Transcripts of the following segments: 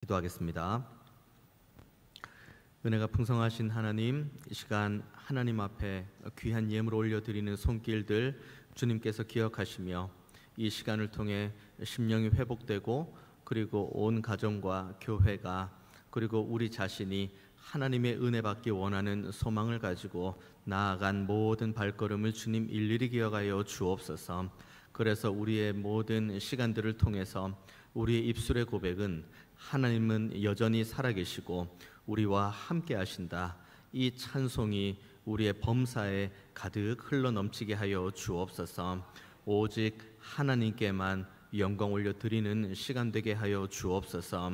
기도하겠습니다. 은혜가 풍성하신 하나님, 이 시간 하나님 앞에 귀한 예물 올려드리는 손길들 주님께서 기억하시며 이 시간을 통해 심령이 회복되고 그리고 온 가정과 교회가 그리고 우리 자신이 하나님의 은혜 받기 원하는 소망을 가지고 나아간 모든 발걸음을 주님 일일이 기억하여 주옵소서. 그래서 우리의 모든 시간들을 통해서 우리의 입술의 고백은 하나님은 여전히 살아계시고 우리와 함께 하신다, 이 찬송이 우리의 범사에 가득 흘러넘치게 하여 주옵소서. 오직 하나님께만 영광 올려드리는 시간 되게 하여 주옵소서.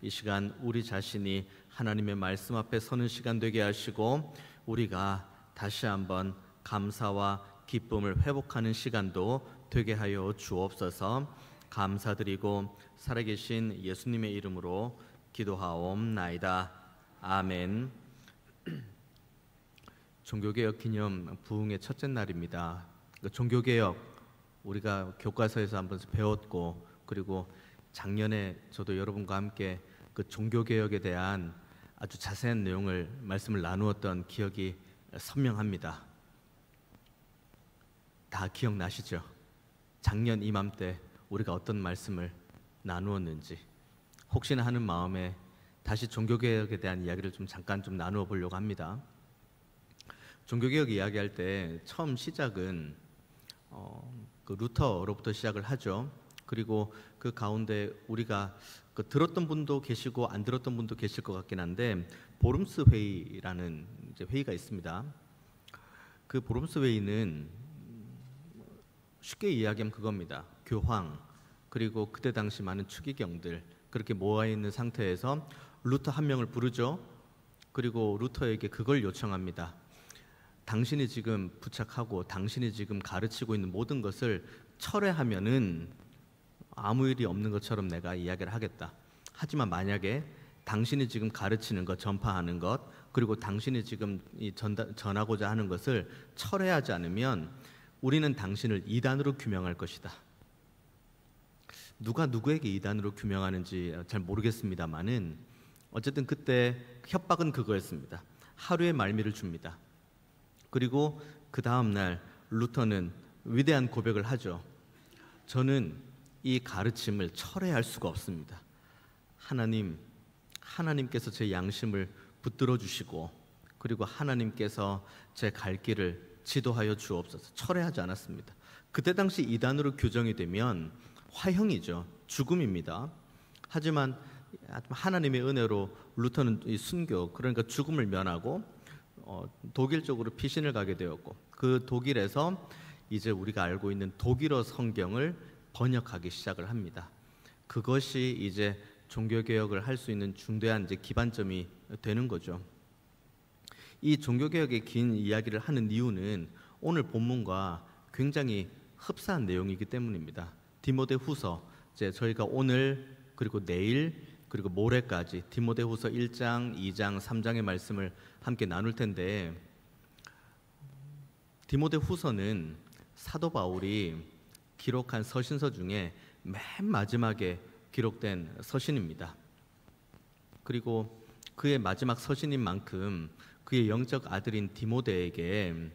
이 시간 우리 자신이 하나님의 말씀 앞에 서는 시간 되게 하시고 우리가 다시 한번 감사와 기쁨을 회복하는 시간도 되게 하여 주옵소서. 감사드리고 살아계신 예수님의 이름으로 기도하옵나이다. 아멘. 종교개혁 기념 부흥의 첫째 날입니다. 종교개혁 우리가 교과서에서 한번 배웠고, 그리고 작년에 저도 여러분과 함께 그 종교개혁에 대한 아주 자세한 내용을 말씀을 나누었던 기억이 선명합니다. 다 기억나시죠? 작년 이맘때 우리가 어떤 말씀을 나누었는지 혹시나 하는 마음에 다시 종교개혁에 대한 이야기를 잠깐 나누어 보려고 합니다. 종교개혁 이야기할 때 처음 시작은 그 루터로부터 시작을 하죠. 그리고 그 가운데 우리가 들었던 분도 계시고 안 들었던 분도 계실 것 같긴 한데, 보름스 회의라는 이제 회의가 있습니다. 그 보름스 회의는 쉽게 이야기하면 그겁니다. 교황 그리고 그때 당시 많은 추기경들 그렇게 모아 있는 상태에서 루터 한 명을 부르죠. 그리고 루터에게 그걸 요청합니다. 당신이 지금 부착하고 당신이 지금 가르치고 있는 모든 것을 철회하면은 아무 일이 없는 것처럼 내가 이야기를 하겠다. 하지만 만약에 당신이 지금 가르치는 것, 전파하는 것, 그리고 당신이 지금 전하고자 하는 것을 철회하지 않으면 우리는 당신을 이단으로 규명할 것이다. 누가 누구에게 이단으로 규명하는지 잘 모르겠습니다만은 어쨌든 그때 협박은 그거였습니다. 하루의 말미를 줍니다. 그리고 그 다음 날 루터는 위대한 고백을 하죠. 저는 이 가르침을 철회할 수가 없습니다. 하나님께서 제 양심을 붙들어 주시고 그리고 하나님께서 제 갈 길을 지도하여 주옵소서. 철회하지 않았습니다. 그때 당시 이단으로 규정이 되면 화형이죠. 죽음입니다. 하지만 하나님의 은혜로 루터는 이 순교, 그러니까 죽음을 면하고 독일 쪽으로 피신을 가게 되었고, 그 독일에서 이제 우리가 알고 있는 독일어 성경을 번역하기 시작을 합니다. 그것이 이제 종교개혁을 할 수 있는 중대한 이제 기반점이 되는 거죠. 이 종교개혁의 긴 이야기를 하는 이유는 오늘 본문과 굉장히 흡사한 내용이기 때문입니다. 디모데후서, 이제 저희가 오늘 그리고 내일 그리고 모레까지 디모데후서 1장, 2장, 3장의 말씀을 함께 나눌 텐데, 디모데후서는 사도 바울이 기록한 서신서 중에 맨 마지막에 기록된 서신입니다. 그리고 그의 마지막 서신인 만큼 그의 영적 아들인 디모데에게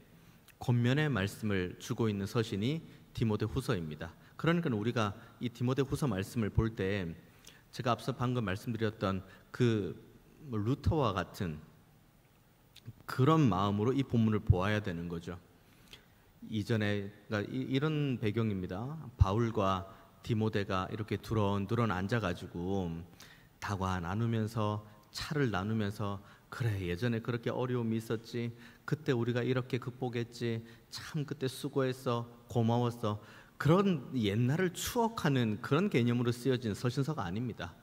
권면의 말씀을 주고 있는 서신이 디모데후서입니다. 그러니까 우리가 이 디모데후서 말씀을 볼 때 제가 앞서 방금 말씀드렸던 그 루터와 같은 그런 마음으로 이 본문을 보아야 되는 거죠. 이전에 그러니까 이런 배경입니다. 바울과 디모데가 이렇게 두런두런 앉아가지고 다과 나누면서 차를 나누면서, 그래 예전에 그렇게 어려움이 있었지, 그때 우리가 이렇게 극복했지, 참 그때 수고했어, 고마웠어, 그런 옛날을 추억하는 그런 개념으로 쓰여진 서신서가 아닙니다.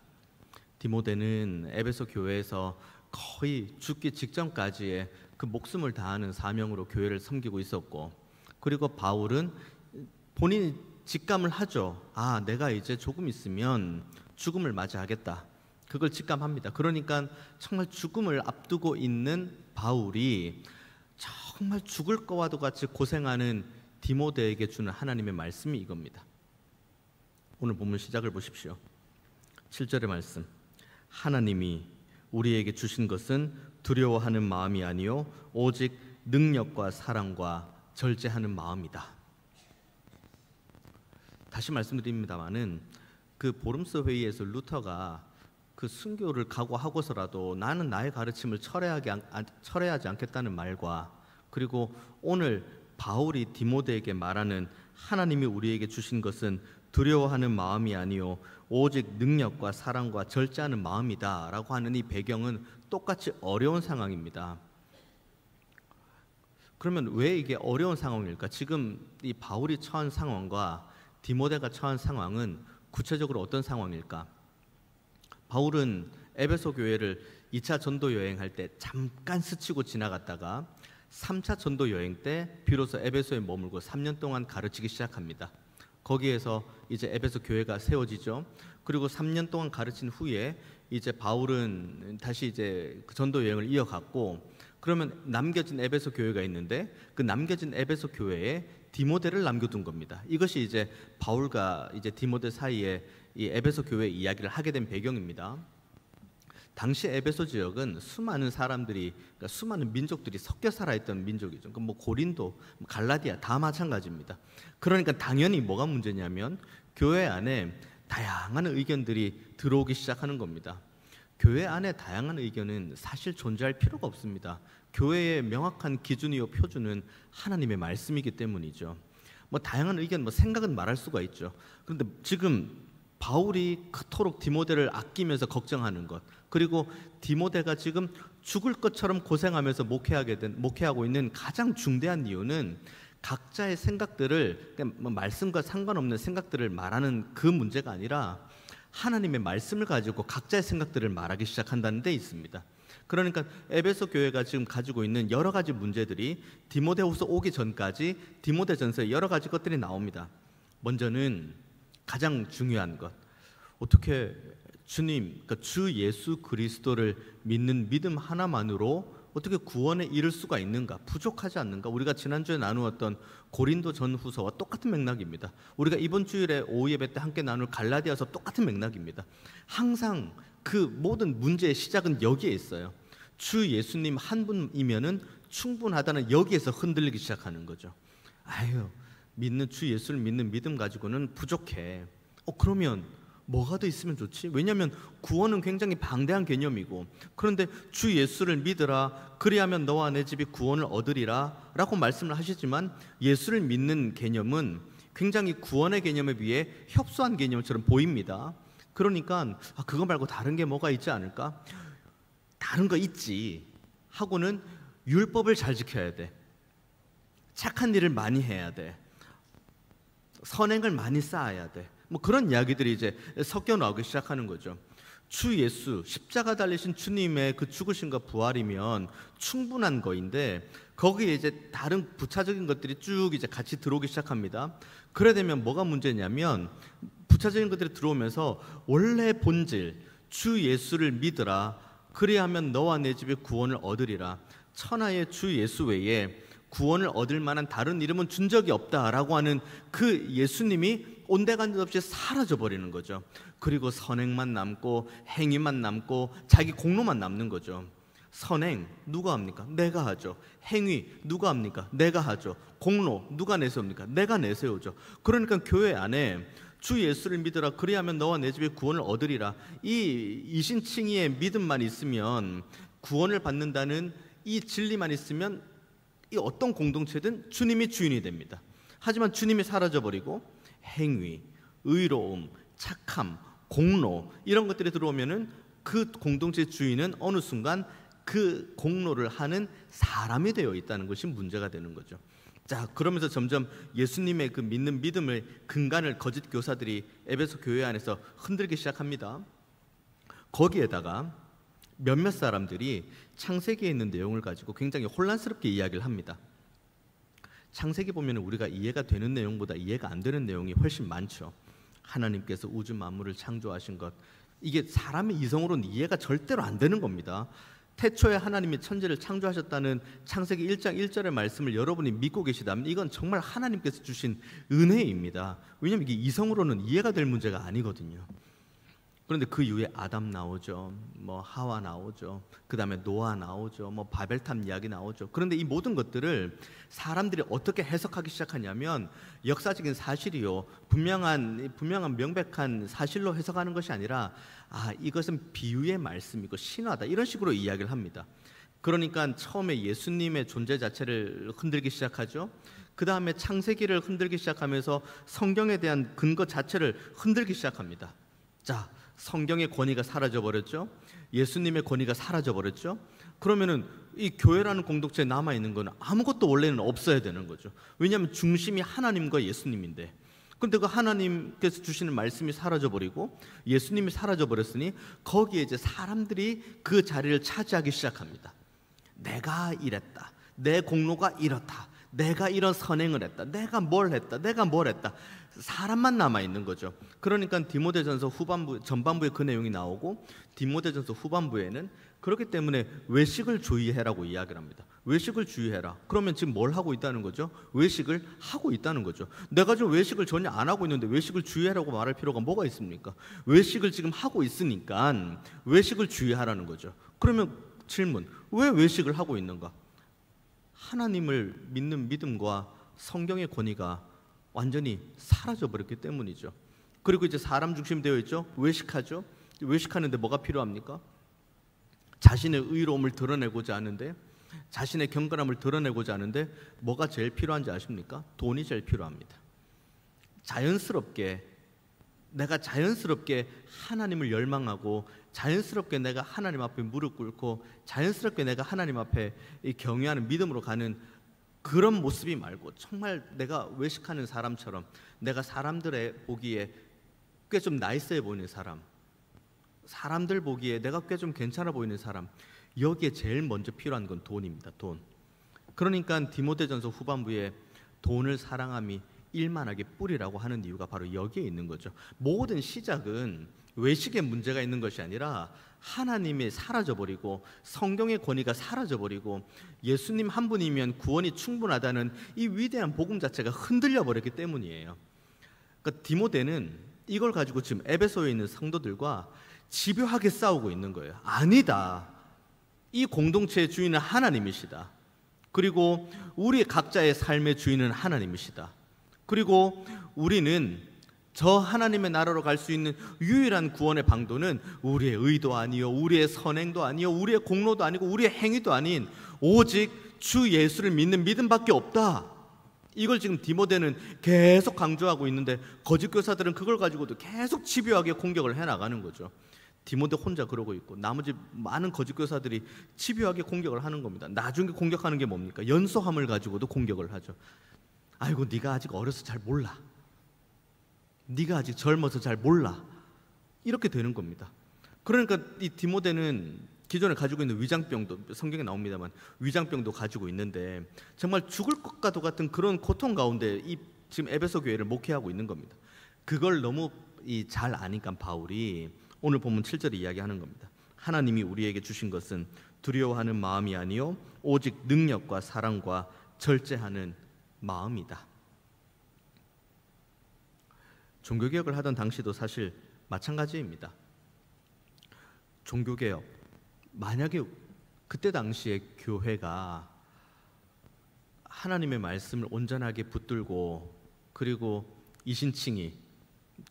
디모데는 에베소 교회에서 거의 죽기 직전까지의 그 목숨을 다하는 사명으로 교회를 섬기고 있었고, 그리고 바울은 본인이 직감을 하죠. 아, 내가 이제 조금 있으면 죽음을 맞이하겠다. 그걸 직감합니다. 그러니까 정말 죽음을 앞두고 있는 바울이 정말 죽을 거와도 같이 고생하는 디모데에게 주는 하나님의 말씀이 이겁니다. 오늘 본문 시작을 보십시오. 7절의 말씀. 하나님이 우리에게 주신 것은 두려워하는 마음이 아니요 오직 능력과 사랑과 절제하는 마음이다. 다시 말씀드립니다마는 그 보름스 회의에서 루터가 그 순교를 각오하고서라도 나는 나의 가르침을 철회하지 않겠다는 말과, 그리고 오늘 바울이 디모데에게 말하는 하나님이 우리에게 주신 것은 두려워하는 마음이 아니요 오직 능력과 사랑과 절제하는 마음이다 라고 하는 이 배경은 똑같이 어려운 상황입니다. 그러면 왜 이게 어려운 상황일까? 지금 이 바울이 처한 상황과 디모데가 처한 상황은 구체적으로 어떤 상황일까? 바울은 에베소 교회를 2차 전도 여행할 때 잠깐 스치고 지나갔다가 3차 전도 여행 때 비로소 에베소에 머물고 3년 동안 가르치기 시작합니다. 거기에서 이제 에베소 교회가 세워지죠. 그리고 3년 동안 가르친 후에 이제 바울은 다시 이제 그 전도 여행을 이어갔고, 그러면 남겨진 에베소 교회가 있는데 그 남겨진 에베소 교회에 디모데를 남겨둔 겁니다. 이것이 이제 바울과 이제 디모데 사이에 이 에베소 교회 이야기를 하게 된 배경입니다. 당시 에베소 지역은 수많은 사람들이, 그러니까 수많은 민족들이 섞여 살아있던 민족이죠. 뭐 고린도, 갈라디아 다 마찬가지입니다. 그러니까 당연히 뭐가 문제냐면 교회 안에 다양한 의견들이 들어오기 시작하는 겁니다. 교회 안에 다양한 의견은 사실 존재할 필요가 없습니다. 교회의 명확한 기준이요 표준은 하나님의 말씀이기 때문이죠. 뭐 다양한 의견, 뭐 생각은 말할 수가 있죠. 그런데 지금 바울이 그토록 디모데를 아끼면서 걱정하는 것, 그리고 디모데가 지금 죽을 것처럼 고생하면서 목회하고 있는 가장 중대한 이유는 각자의 생각들을, 그냥 뭐 말씀과 상관없는 생각들을 말하는 그 문제가 아니라 하나님의 말씀을 가지고 각자의 생각들을 말하기 시작한다는 데 있습니다. 그러니까 에베소 교회가 지금 가지고 있는 여러 가지 문제들이 디모데후서 오기 전까지 디모데전서에 여러 가지 것들이 나옵니다. 먼저는 가장 중요한 것, 어떻게 주님, 그러니까 주 예수 그리스도를 믿는 믿음 하나만으로 어떻게 구원에 이를 수가 있는가? 부족하지 않는가? 우리가 지난주에 나누었던 고린도 전후서와 똑같은 맥락입니다. 우리가 이번 주일에 오후 예배 때 함께 나눌 갈라디아서 똑같은 맥락입니다. 항상 그 모든 문제의 시작은 여기에 있어요. 주 예수님 한 분이면은 충분하다는 여기에서 흔들리기 시작하는 거죠. 아유, 믿는 주 예수를 믿는 믿음 가지고는 부족해. 그러면 뭐가 더 있으면 좋지? 왜냐하면 구원은 굉장히 방대한 개념이고, 그런데 주 예수를 믿으라 그리하면 너와 내 집이 구원을 얻으리라 라고 말씀을 하시지만 예수를 믿는 개념은 굉장히 구원의 개념에 비해 협소한 개념처럼 보입니다. 그러니까 그거 말고 다른 게 뭐가 있지 않을까? 다른 거 있지 하고는 율법을 잘 지켜야 돼, 착한 일을 많이 해야 돼, 선행을 많이 쌓아야 돼, 뭐 그런 이야기들이 이제 섞여 나오기 시작하는 거죠. 주 예수, 십자가 달리신 주님의 그 죽으심과 부활이면 충분한 거인데 거기에 이제 다른 부차적인 것들이 쭉 이제 같이 들어오기 시작합니다. 그래 되면 뭐가 문제냐면 부차적인 것들이 들어오면서 원래 본질 주 예수를 믿으라 그리하면 너와 내 집에 구원을 얻으리라, 천하의 주 예수 외에 구원을 얻을 만한 다른 이름은 준 적이 없다라고 하는 그 예수님이 온데간데 없이 사라져버리는 거죠. 그리고 선행만 남고 행위만 남고 자기 공로만 남는 거죠. 선행 누가 합니까? 내가 하죠. 행위 누가 합니까? 내가 하죠. 공로 누가 내세웁니까? 내가 내세우죠. 그러니까 교회 안에 주 예수를 믿으라 그리하면 너와 내 집에 구원을 얻으리라, 이 이신칭의의 믿음만 있으면, 구원을 받는다는 이 진리만 있으면 이 어떤 공동체든 주님이 주인이 됩니다. 하지만 주님이 사라져버리고 행위, 의로움, 착함, 공로 이런 것들이 들어오면은 그 공동체의 주인은 어느 순간 그 공로를 하는 사람이 되어 있다는 것이 문제가 되는 거죠. 자, 그러면서 점점 예수님의 그 믿는 믿음의 근간을 거짓 교사들이 에베소 교회 안에서 흔들기 시작합니다. 거기에다가 몇몇 사람들이 창세기에 있는 내용을 가지고 굉장히 혼란스럽게 이야기를 합니다. 창세기 보면 우리가 이해가 되는 내용보다 이해가 안 되는 내용이 훨씬 많죠. 하나님께서 우주 만물을 창조하신 것, 이게 사람의 이성으로는 이해가 절대로 안 되는 겁니다. 태초에 하나님이 천지를 창조하셨다는 창세기 1장 1절의 말씀을 여러분이 믿고 계시다면 이건 정말 하나님께서 주신 은혜입니다. 왜냐하면 이게 이성으로는 이해가 될 문제가 아니거든요. 그런데 그 이후에 아담 나오죠. 뭐 하와 나오죠. 그 다음에 노아 나오죠. 뭐 바벨탑 이야기 나오죠. 그런데 이 모든 것들을 사람들이 어떻게 해석하기 시작하냐면 역사적인 사실이요, 분명한 명백한 사실로 해석하는 것이 아니라 이것은 비유의 말씀이고 신화다, 이런 식으로 이야기를 합니다. 그러니까 처음에 예수님의 존재 자체를 흔들기 시작하죠. 그 다음에 창세기를 흔들기 시작하면서 성경에 대한 근거 자체를 흔들기 시작합니다. 자, 성경의 권위가 사라져버렸죠. 예수님의 권위가 사라져버렸죠. 그러면은 이 교회라는 공동체에 남아있는 건 아무것도 원래는 없어야 되는 거죠. 왜냐하면 중심이 하나님과 예수님인데, 근데 그 하나님께서 주시는 말씀이 사라져버리고 예수님이 사라져버렸으니 거기에 이제 사람들이 그 자리를 차지하기 시작합니다. 내가 이랬다, 내 공로가 이렇다, 내가 이런 선행을 했다, 내가 뭘 했다, 내가 뭘 했다, 사람만 남아있는 거죠. 그러니까 디모데전서 전반부에 그 내용이 나오고 디모데전서 후반부에는 그렇기 때문에 외식을 주의해라고 이야기를 합니다. 외식을 주의해라. 그러면 지금 뭘 하고 있다는 거죠? 외식을 하고 있다는 거죠. 내가 지금 외식을 전혀 안 하고 있는데 외식을 주의하라고 말할 필요가 뭐가 있습니까? 외식을 지금 하고 있으니까 외식을 주의하라는 거죠. 그러면 질문, 왜 외식을 하고 있는가? 하나님을 믿는 믿음과 성경의 권위가 완전히 사라져버렸기 때문이죠. 그리고 이제 사람 중심 되어 있죠. 외식하죠. 외식하는데 뭐가 필요합니까? 자신의 의로움을 드러내고자 하는데, 자신의 경건함을 드러내고자 하는데 뭐가 제일 필요한지 아십니까? 돈이 제일 필요합니다. 내가 자연스럽게 하나님을 열망하고 자연스럽게 내가 하나님 앞에 무릎 꿇고 자연스럽게 내가 하나님 앞에 경외하는 믿음으로 가는 그런 모습이 말고, 정말 내가 외식하는 사람처럼 내가 사람들의 보기에 꽤 좀 나이스해 보이는 사람, 사람들 보기에 내가 꽤 좀 괜찮아 보이는 사람, 여기에 제일 먼저 필요한 건 돈입니다. 돈. 그러니까 디모데전서 후반부에 돈을 사랑함이 일만하게 뿌리라고 하는 이유가 바로 여기에 있는 거죠. 모든 시작은 외식의 문제가 있는 것이 아니라 하나님이 사라져버리고 성경의 권위가 사라져버리고 예수님 한 분이면 구원이 충분하다는 이 위대한 복음 자체가 흔들려 버렸기 때문이에요. 그러니까 디모데는 이걸 가지고 지금 에베소에 있는 성도들과 집요하게 싸우고 있는 거예요. 아니다, 이 공동체의 주인은 하나님이시다. 그리고 우리 각자의 삶의 주인은 하나님이시다. 그리고 우리는 저 하나님의 나라로 갈 수 있는 유일한 구원의 방도는 우리의 의도 아니요, 우리의 선행도 아니요, 우리의 공로도 아니고 우리의 행위도 아닌 오직 주 예수를 믿는 믿음밖에 없다. 이걸 지금 디모데는 계속 강조하고 있는데 거짓 교사들은 그걸 가지고도 계속 집요하게 공격을 해나가는 거죠. 디모데 혼자 그러고 있고 나머지 많은 거짓 교사들이 집요하게 공격을 하는 겁니다. 나중에 공격하는 게 뭡니까? 연소함을 가지고도 공격을 하죠. 아이고, 네가 아직 어려서 잘 몰라, 네가 아직 젊어서 잘 몰라, 이렇게 되는 겁니다. 그러니까 이 디모데는 기존에 가지고 있는 위장병도, 성경에 나옵니다만 위장병도 가지고 있는데 정말 죽을 것과도 같은 그런 고통 가운데 이 지금 에베소 교회를 목회하고 있는 겁니다. 그걸 너무 잘 아니까 바울이 오늘 본문 7절에 이야기하는 겁니다. 하나님이 우리에게 주신 것은 두려워하는 마음이 아니요 오직 능력과 사랑과 절제하는 마음이다. 종교개혁을 하던 당시도 사실 마찬가지입니다. 종교개혁, 만약에 그때 당시에 교회가 하나님의 말씀을 온전하게 붙들고 그리고 이신칭이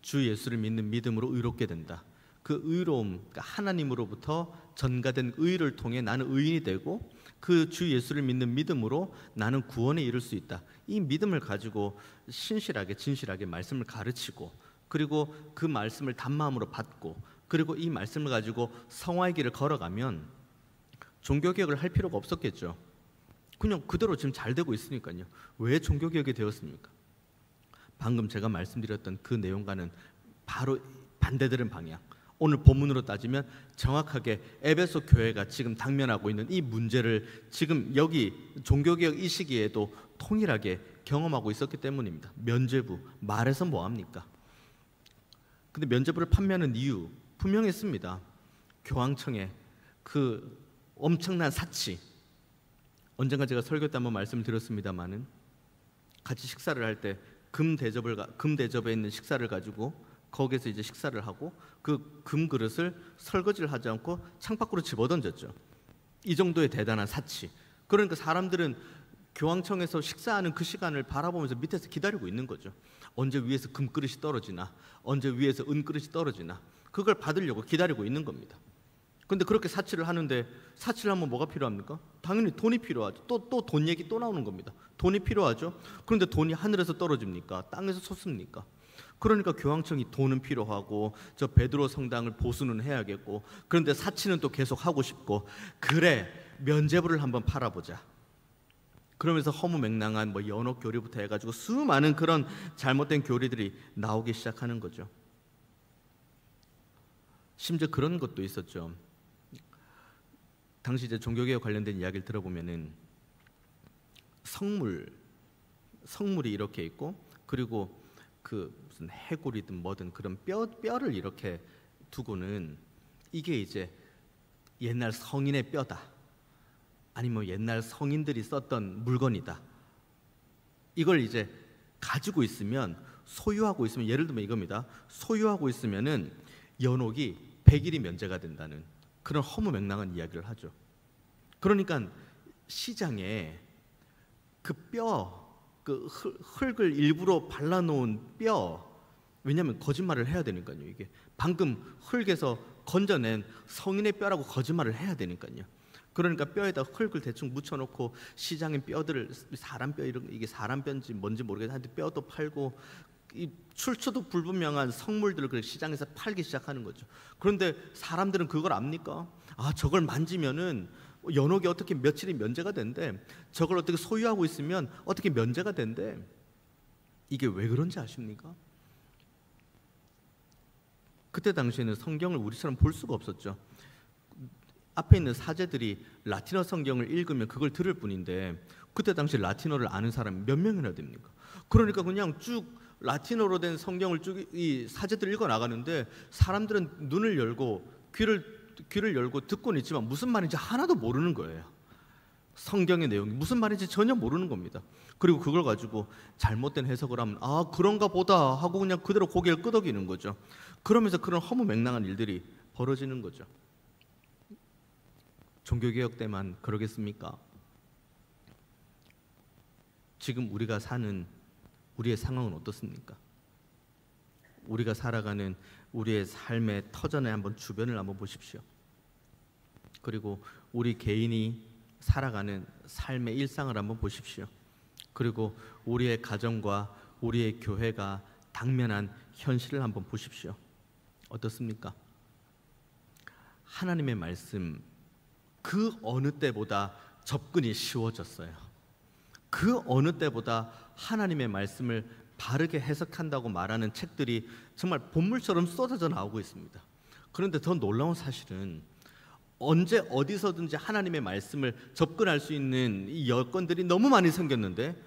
주 예수를 믿는 믿음으로 의롭게 된다. 그 의로움, 그러니까 하나님으로부터 전가된 의를 통해 나는 의인이 되고 그 주 예수를 믿는 믿음으로 나는 구원에 이를 수 있다. 이 믿음을 가지고 신실하게 진실하게 말씀을 가르치고 그리고 그 말씀을 단마음으로 받고 그리고 이 말씀을 가지고 성화의 길을 걸어가면 종교개혁을 할 필요가 없었겠죠. 그냥 그대로 지금 잘 되고 있으니까요. 왜 종교개혁이 되었습니까? 방금 제가 말씀드렸던 그 내용과는 바로 반대되는 방향. 오늘 본문으로 따지면 정확하게 에베소 교회가 지금 당면하고 있는 이 문제를 지금 여기 종교개혁 이 시기에도 통일하게 경험하고 있었기 때문입니다. 면죄부, 말해서 뭐합니까? 근데 면죄부를 판매하는 이유 분명했습니다. 교황청의 그 엄청난 사치. 언젠가 제가 설교 때 한번 말씀을 드렸습니다마는 같이 식사를 할 때 금 대접에 있는 식사를 가지고 거기에서 이제 식사를 하고 그 금 그릇을 설거지를 하지 않고 창밖으로 집어던졌죠. 이 정도의 대단한 사치. 그러니까 사람들은 교황청에서 식사하는 그 시간을 바라보면서 밑에서 기다리고 있는 거죠. 언제 위에서 금그릇이 떨어지나, 언제 위에서 은그릇이 떨어지나, 그걸 받으려고 기다리고 있는 겁니다. 근데 그렇게 사치를 하는데, 사치를 하면 뭐가 필요합니까? 당연히 돈이 필요하죠. 또 돈 얘기 또 나오는 겁니다. 돈이 필요하죠. 그런데 돈이 하늘에서 떨어집니까? 땅에서 솟습니까? 그러니까 교황청이 돈은 필요하고, 저 베드로 성당을 보수는 해야겠고, 그런데 사치는 또 계속 하고 싶고, 그래 면죄부를 한번 팔아보자. 그러면서 허무맹랑한 뭐 연옥 교리부터 해가지고 수많은 그런 잘못된 교리들이 나오기 시작하는 거죠. 심지어 그런 것도 있었죠. 당시 이제 종교개혁 관련된 이야기를 들어보면은 성물이 이렇게 있고, 그리고 그 무슨 해골이든 뭐든 그런 뼈를 이렇게 두고는 이게 이제 옛날 성인의 뼈다, 아니면 옛날 성인들이 썼던 물건이다. 이걸 이제 가지고 있으면, 소유하고 있으면, 예를 들면 이겁니다. 소유하고 있으면은 연옥이 100일이 면제가 된다는 그런 허무맹랑한 이야기를 하죠. 그러니까 시장에 그 뼈, 그 흙을 일부러 발라놓은 뼈, 왜냐하면 거짓말을 해야 되니까요. 이게 방금 흙에서 건져낸 성인의 뼈라고 거짓말을 해야 되니까요. 그러니까 뼈에다 흙을 대충 묻혀놓고 시장에 뼈들을, 사람 뼈, 이게 사람 뼈인지 뭔지 모르겠는데 뼈도 팔고, 이 출처도 불분명한 성물들을 그 시장에서 팔기 시작하는 거죠. 그런데 사람들은 그걸 압니까? 아, 저걸 만지면은 연옥이 어떻게 며칠이 면제가 된대, 저걸 어떻게 소유하고 있으면 어떻게 면제가 된대. 이게 왜 그런지 아십니까? 그때 당시에는 성경을 우리처럼 볼 수가 없었죠. 앞에 있는 사제들이 라틴어 성경을 읽으면 그걸 들을 뿐인데, 그때 당시 라틴어를 아는 사람이 몇 명이나 됩니까? 그러니까 그냥 쭉 라틴어로 된 성경을 쭉 이 사제들 읽어 나가는데, 사람들은 눈을 열고 귀를 열고 듣고는 있지만 무슨 말인지 하나도 모르는 거예요. 성경의 내용이 무슨 말인지 전혀 모르는 겁니다. 그리고 그걸 가지고 잘못된 해석을 하면 아, 그런가 보다 하고 그냥 그대로 고개를 끄덕이는 거죠. 그러면서 그런 허무맹랑한 일들이 벌어지는 거죠. 종교개혁 때만 그러겠습니까? 지금 우리가 사는 우리의 상황은 어떻습니까? 우리가 살아가는 우리의 삶의 터전에 한번 주변을 한번 보십시오. 그리고 우리 개인이 살아가는 삶의 일상을 한번 보십시오. 그리고 우리의 가정과 우리의 교회가 당면한 현실을 한번 보십시오. 어떻습니까? 하나님의 말씀, 그 어느 때보다 접근이 쉬워졌어요. 그 어느 때보다 하나님의 말씀을 바르게 해석한다고 말하는 책들이 정말 본물처럼 쏟아져 나오고 있습니다. 그런데 더 놀라운 사실은 언제 어디서든지 하나님의 말씀을 접근할 수 있는 이 여건들이 너무 많이 생겼는데,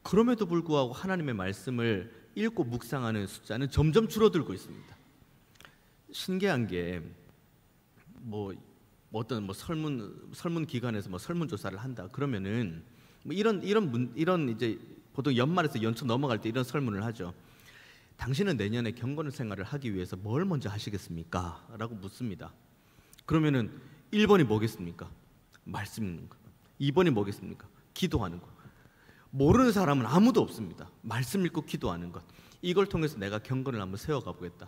그럼에도 불구하고 하나님의 말씀을 읽고 묵상하는 숫자는 점점 줄어들고 있습니다. 신기한 게 어떤 설문 기관에서 설문 조사를 한다 그러면은 이런 이제 보통 연말에서 연초 넘어갈 때 이런 설문을 하죠. 당신은 내년에 경건 생활을 하기 위해서 뭘 먼저 하시겠습니까? 라고 묻습니다. 그러면은 1번이 뭐겠습니까? 말씀 읽는 거. 2번이 뭐겠습니까? 기도하는 거. 모르는 사람은 아무도 없습니다. 말씀 읽고 기도하는 것. 이걸 통해서 내가 경건을 한번 세워가 보겠다.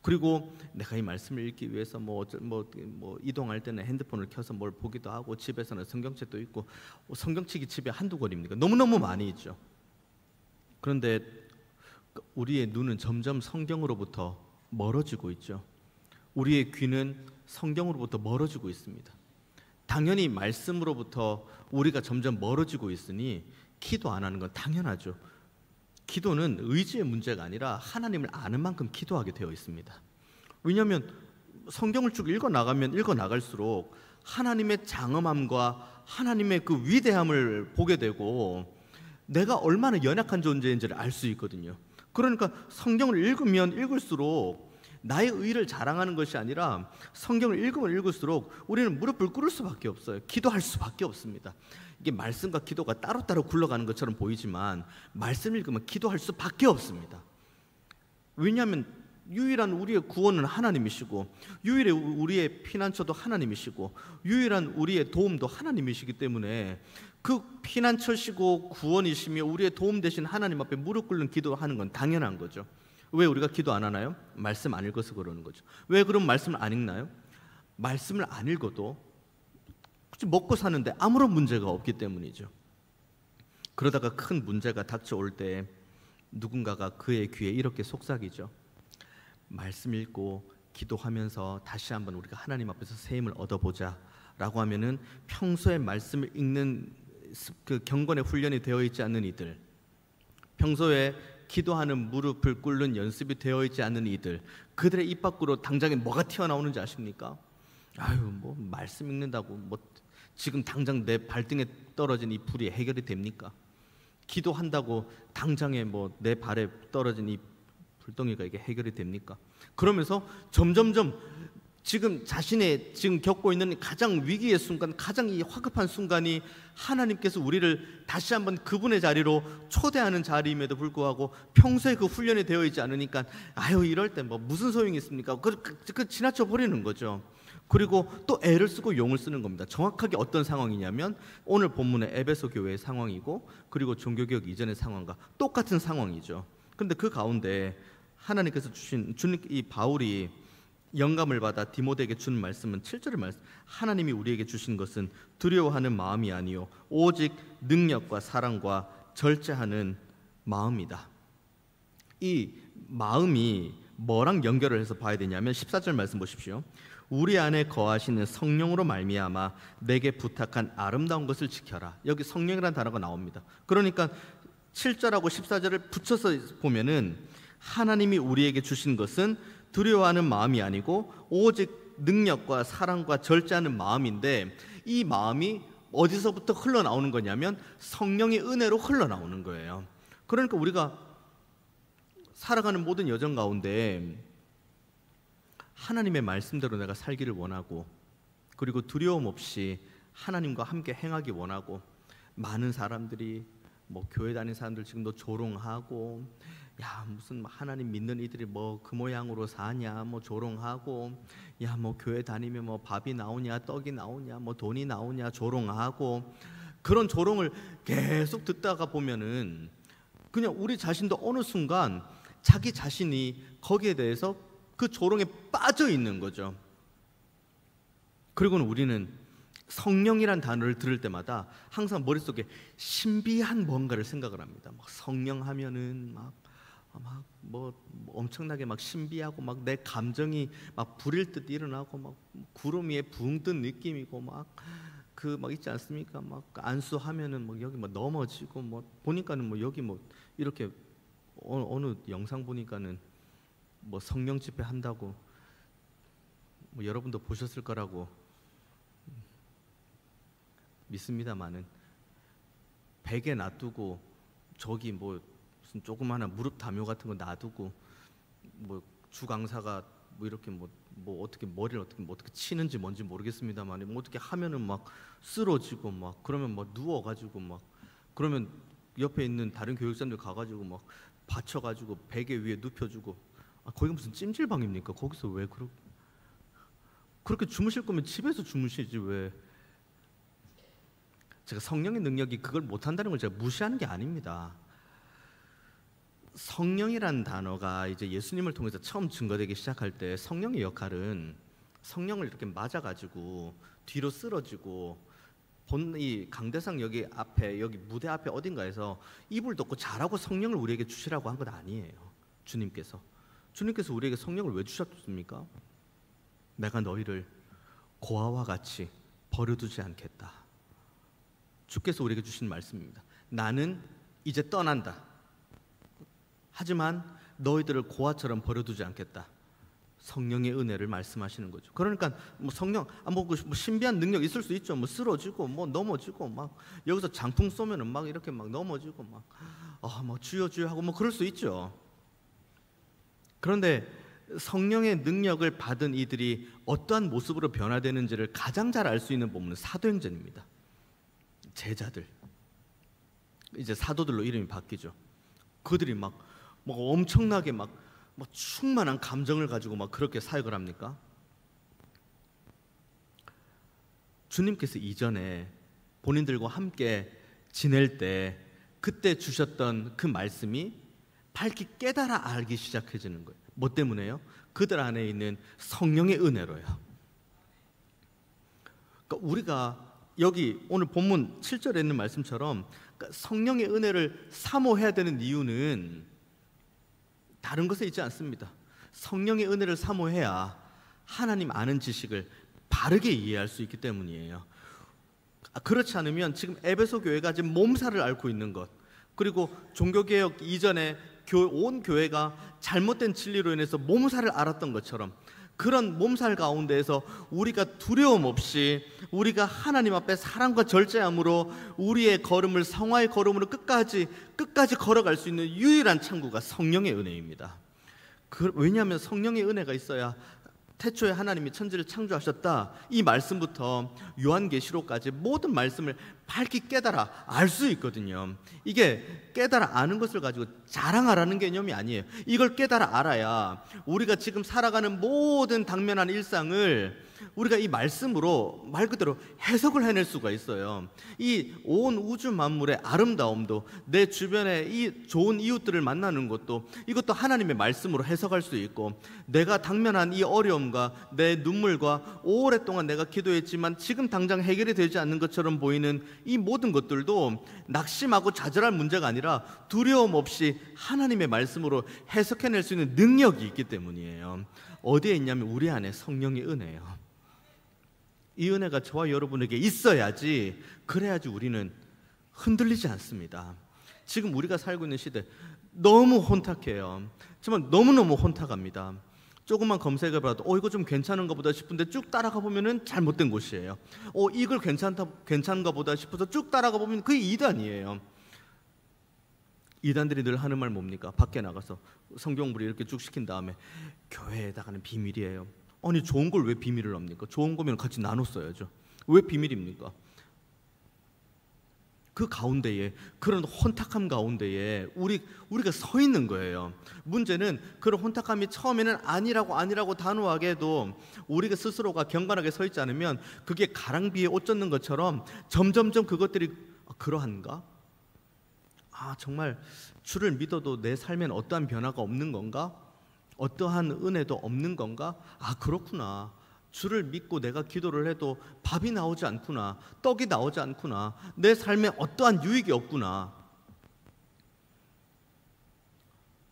그리고 내가 이 말씀을 읽기 위해서 이동할 때는 핸드폰을 켜서 뭘 보기도 하고, 집에서는 성경책도 읽고, 성경책이 집에 한두 권입니까? 너무너무 많이 있죠. 그런데 우리의 눈은 점점 성경으로부터 멀어지고 있죠. 우리의 귀는 성경으로부터 멀어지고 있습니다. 당연히 말씀으로부터 우리가 점점 멀어지고 있으니 기도 안 하는 건 당연하죠. 기도는 의지의 문제가 아니라 하나님을 아는 만큼 기도하게 되어 있습니다. 왜냐하면 성경을 쭉 읽어 나갈수록 하나님의 장엄함과 하나님의 그 위대함을 보게 되고, 내가 얼마나 연약한 존재인지를 알 수 있거든요. 그러니까 성경을 읽으면 읽을수록 나의 의를 자랑하는 것이 아니라, 성경을 읽으면 읽을수록 우리는 무릎을 꿇을 수밖에 없어요. 기도할 수밖에 없습니다. 이게 말씀과 기도가 따로따로 굴러가는 것처럼 보이지만 말씀 읽으면 기도할 수밖에 없습니다. 왜냐하면 유일한 우리의 구원은 하나님이시고, 유일한 우리의 피난처도 하나님이시고, 유일한 우리의 도움도 하나님이시기 때문에 그 피난처시고 구원이시며 우리의 도움 되신 하나님 앞에 무릎 꿇는 기도하는 건 당연한 거죠. 왜 우리가 기도 안 하나요? 말씀 안 읽어서 그러는 거죠. 왜 그럼 말씀을 안 읽나요? 말씀을 안 읽어도 먹고 사는데 아무런 문제가 없기 때문이죠. 그러다가 큰 문제가 닥쳐올 때 누군가가 그의 귀에 이렇게 속삭이죠. 말씀 읽고 기도하면서 다시 한번 우리가 하나님 앞에서 새 힘을 얻어보자 라고 하면은 평소에 말씀을 읽는 그 경건의 훈련이 되어 있지 않는 이들, 평소에 기도하는 무릎을 꿇는 연습이 되어 있지 않는 이들, 그들의 입 밖으로 당장에 뭐가 튀어나오는지 아십니까? 아유, 뭐 말씀 읽는다고 뭐 지금 당장 내 발등에 떨어진 이 불이 해결이 됩니까? 기도한다고 당장에 뭐 내 발에 떨어진 이 불덩이가 이게 해결이 됩니까? 그러면서 점점점 지금 자신의 지금 겪고 있는 가장 위기의 순간, 가장 이 화급한 순간이 하나님께서 우리를 다시 한번 그분의 자리로 초대하는 자리임에도 불구하고 평소에 그 훈련이 되어 있지 않으니까 아유, 이럴 때 뭐 무슨 소용이 있습니까? 그 지나쳐 버리는 거죠. 그리고 또 애를 쓰고 용을 쓰는 겁니다. 정확하게 어떤 상황이냐면 오늘 본문의 에베소 교회의 상황이고, 그리고 종교개혁 이전의 상황과 똑같은 상황이죠. 그런데 그 가운데 하나님께서 주신 이 바울이 영감을 받아 디모데에게 준 말씀은 7절의 말씀, 하나님이 우리에게 주신 것은 두려워하는 마음이 아니요 오직 능력과 사랑과 절제하는 마음이다. 이 마음이 뭐랑 연결을 해서 봐야 되냐면 14절 말씀 보십시오. 우리 안에 거하시는 성령으로 말미암아 내게 부탁한 아름다운 것을 지켜라. 여기 성령이라는 단어가 나옵니다. 그러니까 7절하고 14절을 붙여서 보면은 하나님이 우리에게 주신 것은 두려워하는 마음이 아니고 오직 능력과 사랑과 절제하는 마음인데, 이 마음이 어디서부터 흘러나오는 거냐면 성령의 은혜로 흘러나오는 거예요. 그러니까 우리가 살아가는 모든 여정 가운데 하나님의 말씀대로 내가 살기를 원하고, 그리고 두려움 없이 하나님과 함께 행하기 원하고, 많은 사람들이 뭐 교회 다니는 사람들 지금도 조롱하고, 야 무슨 하나님 믿는 이들이 뭐 그 모양으로 사냐, 뭐 조롱하고, 야 뭐 교회 다니면 뭐 밥이 나오냐 떡이 나오냐 뭐 돈이 나오냐 조롱하고, 그런 조롱을 계속 듣다가 보면은 그냥 우리 자신도 어느 순간 자기 자신이 거기에 대해서 그 조롱에 빠져 있는 거죠. 그리고는 우리는 성령이란 단어를 들을 때마다 항상 머릿속에 신비한 뭔가를 생각을 합니다. 막 성령 하면은 막 뭐 엄청나게 막 신비하고 막 내 감정이 막 불일 듯 일어나고 막 구름 위에 붕 뜬 느낌이고 막 그 막 있지 않습니까? 막 안수하면은 뭐 여기 뭐 넘어지고, 뭐 보니까는 뭐 여기 뭐 이렇게 어느 영상 보니까는 뭐 성령 집회 한다고 뭐 여러분도 보셨을 거라고 믿습니다만은 베개 놔두고 저기 뭐 무슨 조그마한 무릎 담요 같은 거 놔두고 뭐 주강사가 뭐 이렇게 뭐 어떻게 머리를 어떻게 뭐 어떻게 치는지 뭔지 모르겠습니다만 뭐 어떻게 하면은 막 쓰러지고 막 그러면 막 누워가지고 막 그러면 옆에 있는 다른 교육자들 가가지고 막 받쳐가지고 베개 위에 눕혀주고, 아 거기가 무슨 찜질방입니까? 거기서 왜 그렇게 주무실 거면 집에서 주무시지 왜? 제가 성령의 능력이 그걸 못한다는 걸 제가 무시하는 게 아닙니다. 성령이라는 단어가 이제 예수님을 통해서 처음 증거되기 시작할 때 성령의 역할은 성령을 이렇게 맞아가지고 뒤로 쓰러지고 이 강대상 여기 앞에 여기 무대 앞에 어딘가에서 이불 덮고 자라고 성령을 우리에게 주시라고 한 건 아니에요. 주님께서 우리에게 성령을 왜 주셨습니까? 내가 너희를 고아와 같이 버려두지 않겠다. 주께서 우리에게 주신 말씀입니다. 나는 이제 떠난다. 하지만 너희들을 고아처럼 버려두지 않겠다. 성령의 은혜를 말씀하시는 거죠. 그러니까 뭐 성령 뭐 신비한 능력 있을 수 있죠. 뭐 쓰러지고 뭐 넘어지고 막 여기서 장풍 쏘면은 막 이렇게 막 넘어지고 막 뭐 주여 주여 하고 뭐 그럴 수 있죠. 그런데 성령의 능력을 받은 이들이 어떠한 모습으로 변화되는지를 가장 잘 알 수 있는 본문은 사도행전입니다. 제자들 이제 사도들로 이름이 바뀌죠. 그들이 막 엄청나게 막 뭐 충만한 감정을 가지고 막 그렇게 사역을 합니까? 주님께서 이전에 본인들과 함께 지낼 때 그때 주셨던 그 말씀이 밝히 깨달아 알기 시작해지는 거예요. 뭐 때문에요? 그들 안에 있는 성령의 은혜로요. 그러니까 우리가 여기 오늘 본문 7절에 있는 말씀처럼 성령의 은혜를 사모해야 되는 이유는 다른 것에 있지 않습니다. 성령의 은혜를 사모해야 하나님 아는 지식을 바르게 이해할 수 있기 때문이에요. 그렇지 않으면 지금 에베소 교회가 지금 몸살을 앓고 있는 것, 그리고 종교개혁 이전에 온 교회가 잘못된 진리로 인해서 몸살을 앓았던 것처럼 그런 몸살 가운데에서 우리가 두려움 없이 우리가 하나님 앞에 사랑과 절제함으로 우리의 걸음을 성화의 걸음으로 끝까지 걸어갈 수 있는 유일한 창구가 성령의 은혜입니다. 왜냐하면 성령의 은혜가 있어야 태초에 하나님이 천지를 창조하셨다 이 말씀부터 요한계시록까지 모든 말씀을 밝히 깨달아 알 수 있거든요. 이게 깨달아 아는 것을 가지고 자랑하라는 개념이 아니에요. 이걸 깨달아 알아야 우리가 지금 살아가는 모든 당면한 일상을 우리가 이 말씀으로 말 그대로 해석을 해낼 수가 있어요. 이 온 우주 만물의 아름다움도, 내 주변에 이 좋은 이웃들을 만나는 것도, 이것도 하나님의 말씀으로 해석할 수 있고, 내가 당면한 이 어려움과 내 눈물과 오랫동안 내가 기도했지만 지금 당장 해결이 되지 않는 것처럼 보이는 이 모든 것들도 낙심하고 좌절할 문제가 아니라 두려움 없이 하나님의 말씀으로 해석해낼 수 있는 능력이 있기 때문이에요. 어디에 있냐면 우리 안에 성령의 은혜예요. 이 은혜가 저와 여러분에게 있어야지, 그래야지 우리는 흔들리지 않습니다. 지금 우리가 살고 있는 시대 너무 혼탁해요. 정말 너무너무 혼탁합니다. 조금만 검색해 봐도 이거 좀 괜찮은가 보다 싶은데 쭉 따라가 보면은 잘못된 곳이에요. 이걸 괜찮은가 보다 싶어서 쭉 따라가 보면 그게 이단이에요. 이단들이 늘 하는 말 뭡니까? 밖에 나가서 성경 공부를 이렇게 쭉 시킨 다음에 교회에다가는 비밀이에요. 아니 좋은 걸 왜 비밀을 합니까? 좋은 거면 같이 나눠 써야죠. 왜 비밀입니까? 그 가운데에, 그런 혼탁함 가운데에 우리가 서 있는 거예요. 문제는 그런 혼탁함이 처음에는 아니라고 단호하게 해도 우리가 스스로가 경건하게 서 있지 않으면 그게 가랑비에 옷 젖는 것처럼 점점점 그것들이 그러한가? 정말 주를 믿어도 내 삶엔 어떠한 변화가 없는 건가? 어떠한 은혜도 없는 건가? 그렇구나. 주를 믿고 내가 기도를 해도 밥이 나오지 않구나. 떡이 나오지 않구나. 내 삶에 어떠한 유익이 없구나.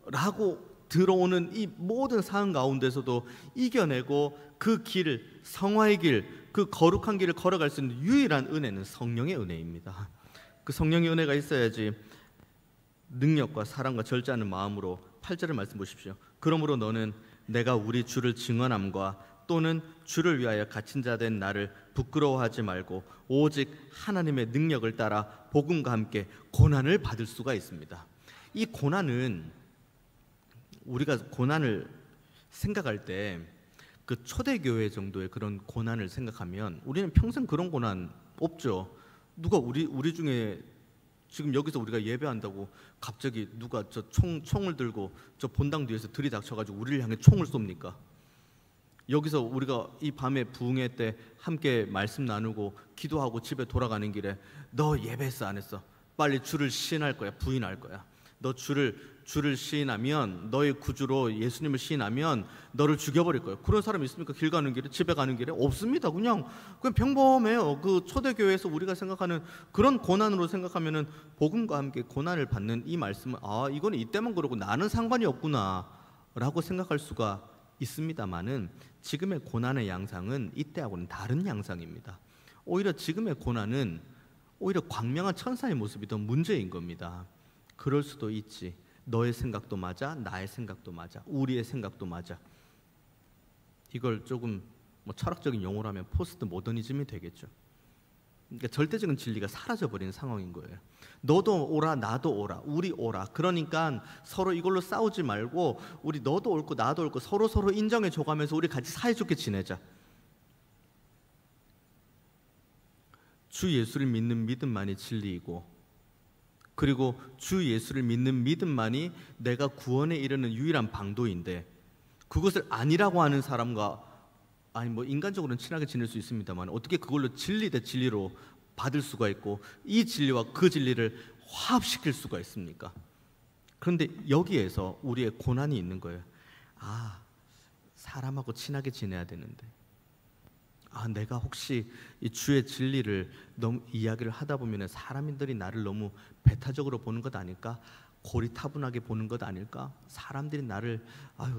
라고 들어오는 이 모든 상황 가운데서도 이겨내고 그 길, 성화의 길, 그 거룩한 길을 걸어갈 수 있는 유일한 은혜는 성령의 은혜입니다. 그 성령의 은혜가 있어야지 능력과 사랑과 절제하는 마음으로 8절의 말씀 보십시오. 그러므로 너는 내가 우리 주를 증언함과 또는 주를 위하여 갇힌 자 된 나를 부끄러워하지 말고 오직 하나님의 능력을 따라 복음과 함께 고난을 받을 수가 있습니다. 이 고난은, 우리가 고난을 생각할 때 그 초대교회 정도의 그런 고난을 생각하면 우리는 평생 그런 고난 없죠. 누가 우리 중에 지금 여기서 우리가 예배한다고 갑자기 누가 저 총을 들고 저 본당 뒤에서 들이닥쳐가지고 우리를 향해 총을 쏩니까? 여기서 우리가 이 밤에 부흥회 때 함께 말씀 나누고 기도하고 집에 돌아가는 길에 너 예배했어 안 했어? 빨리 주를 시인할 거야 부인할 거야? 너 주를 시인하면, 너의 구주로 예수님을 시인하면 너를 죽여버릴 거예요. 그런 사람 있습니까? 길 가는 길에, 집에 가는 길에? 없습니다. 그냥 평범해요. 그 초대교회에서 우리가 생각하는 그런 고난으로 생각하면은 복음과 함께 고난을 받는 이 말씀은 이건 이때만 그러고 나는 상관이 없구나 라고 생각할 수가 있습니다만은 지금의 고난의 양상은 이때하고는 다른 양상입니다. 오히려 지금의 고난은 오히려 광명한 천사의 모습이 더 문제인 겁니다. 그럴 수도 있지. 너의 생각도 맞아, 나의 생각도 맞아, 우리의 생각도 맞아. 이걸 조금 철학적인 용어로 하면 포스트 모더니즘이 되겠죠. 그러니까 절대적인 진리가 사라져버리는 상황인 거예요. 너도 오라, 나도 오라, 우리 오라. 그러니까 서로 이걸로 싸우지 말고 우리 너도 옳고 나도 옳고 서로 인정해 줘가면서 우리 같이 사이좋게 지내자. 주 예수를 믿는 믿음만이 진리이고 그리고 주 예수를 믿는 믿음만이 내가 구원에 이르는 유일한 방도인데, 그것을 아니라고 하는 사람과, 아니 뭐 인간적으로는 친하게 지낼 수 있습니다만, 어떻게 그걸로 진리 대 진리로 받을 수가 있고 이 진리와 그 진리를 화합시킬 수가 있습니까? 그런데 여기에서 우리의 고난이 있는 거예요. 사람하고 친하게 지내야 되는데, 내가 혹시 이 주의 진리를 너무 이야기를 하다 보면 사람들이 나를 너무 배타적으로 보는 것 아닐까? 고리타분하게 보는 것 아닐까? 사람들이 나를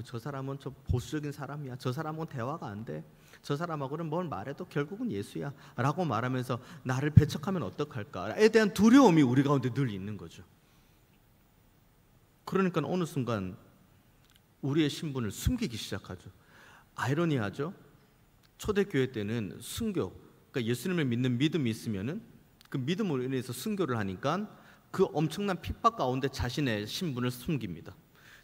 저 사람은 저 보수적인 사람이야, 저 사람하고는 대화가 안 돼, 저 사람하고는 뭘 말해도 결국은 예수야 라고 말하면서 나를 배척하면 어떡할까에 대한 두려움이 우리 가운데 늘 있는 거죠. 그러니까 어느 순간 우리의 신분을 숨기기 시작하죠. 아이러니하죠. 초대교회 때는 순교, 그러니까 예수님을 믿는 믿음이 있으면은 그 믿음으로 인해서 순교를 하니까 그 엄청난 핍박 가운데 자신의 신분을 숨깁니다.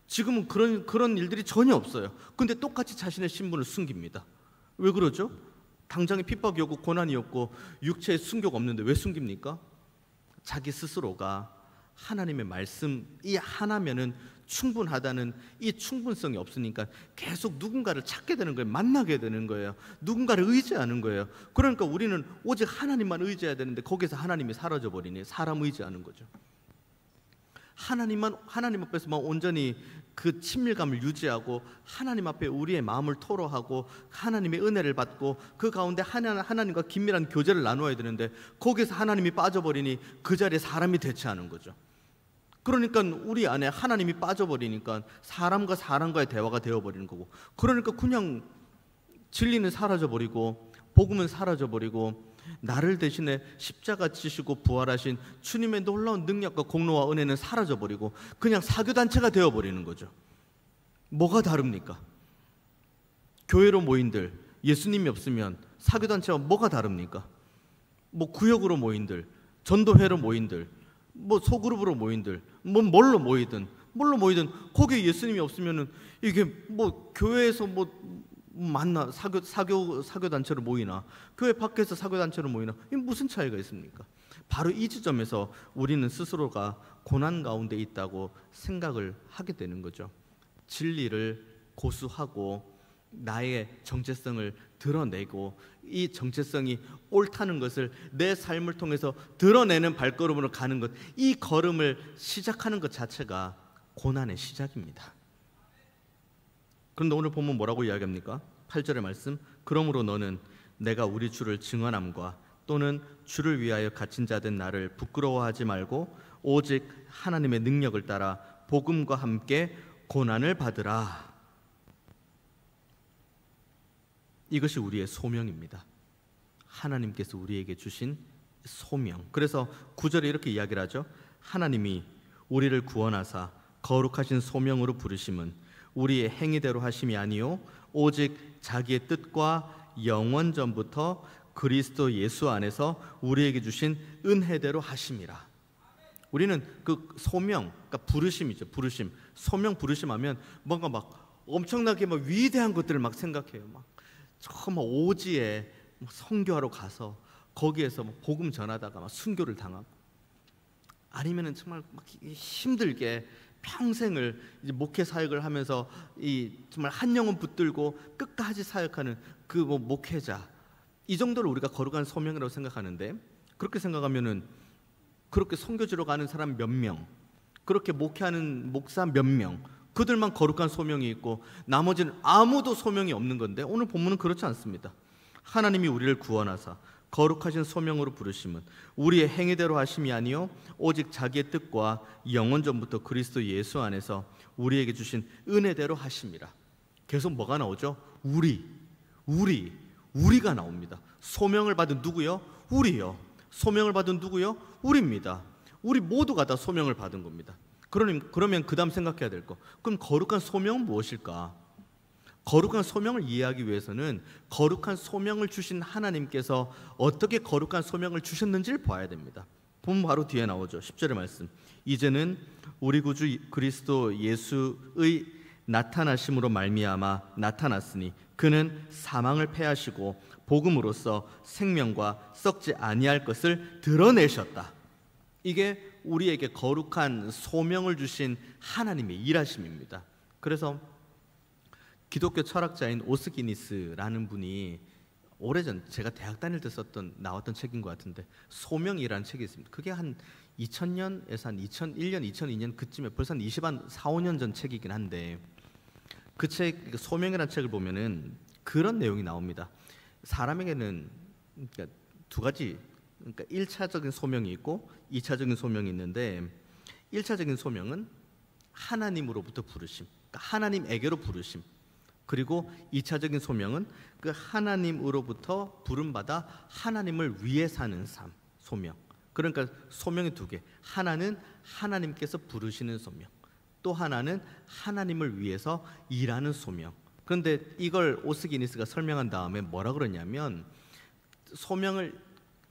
지금은 그런 일들이 전혀 없어요. 근데 똑같이 자신의 신분을 숨깁니다. 왜 그러죠? 당장의 핍박이 없고 고난이 없고 육체의 순교가 없는데 왜 숨깁니까? 자기 스스로가 하나님의 말씀 이 하나면은 충분하다는 이 충분성이 없으니까 계속 누군가를 찾게 되는 거예요. 만나게 되는 거예요. 누군가를 의지하는 거예요. 그러니까 우리는 오직 하나님만 의지해야 되는데 거기서 하나님이 사라져버리니 사람 의지하는 거죠. 하나님 앞에서만 온전히 그 친밀감을 유지하고 하나님 앞에 우리의 마음을 토로하고 하나님의 은혜를 받고 그 가운데 하나님과 긴밀한 교제를 나누어야 되는데 거기서 하나님이 빠져버리니 그 자리에 사람이 대체하는 거죠. 그러니까 우리 안에 하나님이 빠져버리니까 사람과 사람과의 대화가 되어버리는 거고, 그러니까 그냥 진리는 사라져버리고 복음은 사라져버리고 나를 대신에 십자가 지시고 부활하신 주님의 놀라운 능력과 공로와 은혜는 사라져버리고 그냥 사교단체가 되어버리는 거죠. 뭐가 다릅니까? 교회로 모인들 예수님이 없으면 사교단체와 뭐가 다릅니까? 뭐 구역으로 모인들, 전도회로 모인들, 뭐 소그룹으로 모인들, 뭐 뭘로 모이든 거기에 예수님이 없으면은 이게 뭐 교회에서 뭐 만나 사교 단체로 모이나 교회 밖에서 사교 단체로 모이나 이게 무슨 차이가 있습니까? 바로 이 지점에서 우리는 스스로가 고난 가운데 있다고 생각을 하게 되는 거죠. 진리를 고수하고 나의 정체성을 드러내고 이 정체성이 옳다는 것을 내 삶을 통해서 드러내는 발걸음으로 가는 것, 이 걸음을 시작하는 것 자체가 고난의 시작입니다. 그런데 오늘 보면 뭐라고 이야기합니까? 8절의 말씀, 그러므로 너는 내가 우리 주를 증언함과 또는 주를 위하여 갇힌 자 된 나를 부끄러워하지 말고 오직 하나님의 능력을 따라 복음과 함께 고난을 받으라. 이것이 우리의 소명입니다. 하나님께서 우리에게 주신 소명. 그래서 9절에 이렇게 이야기를 하죠. 하나님이 우리를 구원하사 거룩하신 소명으로 부르심은 우리의 행위대로 하심이 아니요 오직 자기의 뜻과 영원 전부터 그리스도 예수 안에서 우리에게 주신 은혜대로 하심이라. 우리는 그 소명, 그러니까 부르심이죠. 부르심, 소명 부르심하면 뭔가 막 엄청나게 막 위대한 것들을 막 생각해요. 막 정말 오지에 선교하러 가서 거기에서 복음 전하다가 막 순교를 당하고, 아니면은 정말 막 힘들게 평생을 이제 목회 사역을 하면서 이 정말 한 영혼 붙들고 끝까지 사역하는 그 목회자, 이 정도를 우리가 거룩한 소명이라고 생각하는데, 그렇게 생각하면은 그렇게 선교지로 가는 사람 몇 명, 그렇게 목회하는 목사 몇 명, 그들만 거룩한 소명이 있고 나머지는 아무도 소명이 없는 건데, 오늘 본문은 그렇지 않습니다. 하나님이 우리를 구원하사 거룩하신 소명으로 부르심은 우리의 행위대로 하심이 아니요 오직 자기의 뜻과 영원 전부터 그리스도 예수 안에서 우리에게 주신 은혜대로 하심이라. 계속 뭐가 나오죠? 우리가 나옵니다. 소명을 받은 누구요? 우리요. 소명을 받은 누구요? 우리입니다. 우리 모두가 다 소명을 받은 겁니다. 그러면 그 다음 생각해야 될 거, 그럼 거룩한 소명은 무엇일까? 거룩한 소명을 이해하기 위해서는 거룩한 소명을 주신 하나님께서 어떻게 거룩한 소명을 주셨는지를 봐야 됩니다. 보면 바로 뒤에 나오죠. 10절의 말씀, 이제는 우리 구주 그리스도 예수의 나타나심으로 말미암아 나타났으니 그는 사망을 패하시고 복음으로써 생명과 썩지 아니할 것을 드러내셨다. 이게 우리에게 거룩한 소명을 주신 하나님의 일하심입니다. 그래서 기독교 철학자인 오스기니스라는 분이 오래전 제가 대학 다닐 때 나왔던 책인 것 같은데 소명이라는 책이 있습니다. 그게 한 2000년에서 한 2001년, 2002년 그쯤에 벌써 한 4, 5년 전 책이긴 한데 그 책, 소명이라는 책을 보면은 그런 내용이 나옵니다. 사람에게는 그러니까 두 가지, 그러니까 1차적인 소명이 있고 2차적인 소명이 있는데 1차적인 소명은 하나님으로부터 부르심, 그러니까 하나님에게로 부르심. 그리고 2차적인 소명은 그 하나님으로부터 부름받아 하나님을 위해 사는 삶, 소명. 그러니까 소명이 두 개. 하나는 하나님께서 부르시는 소명, 또 하나는 하나님을 위해서 일하는 소명. 그런데 이걸 오스기니스가 설명한 다음에 뭐라 그러냐면 소명을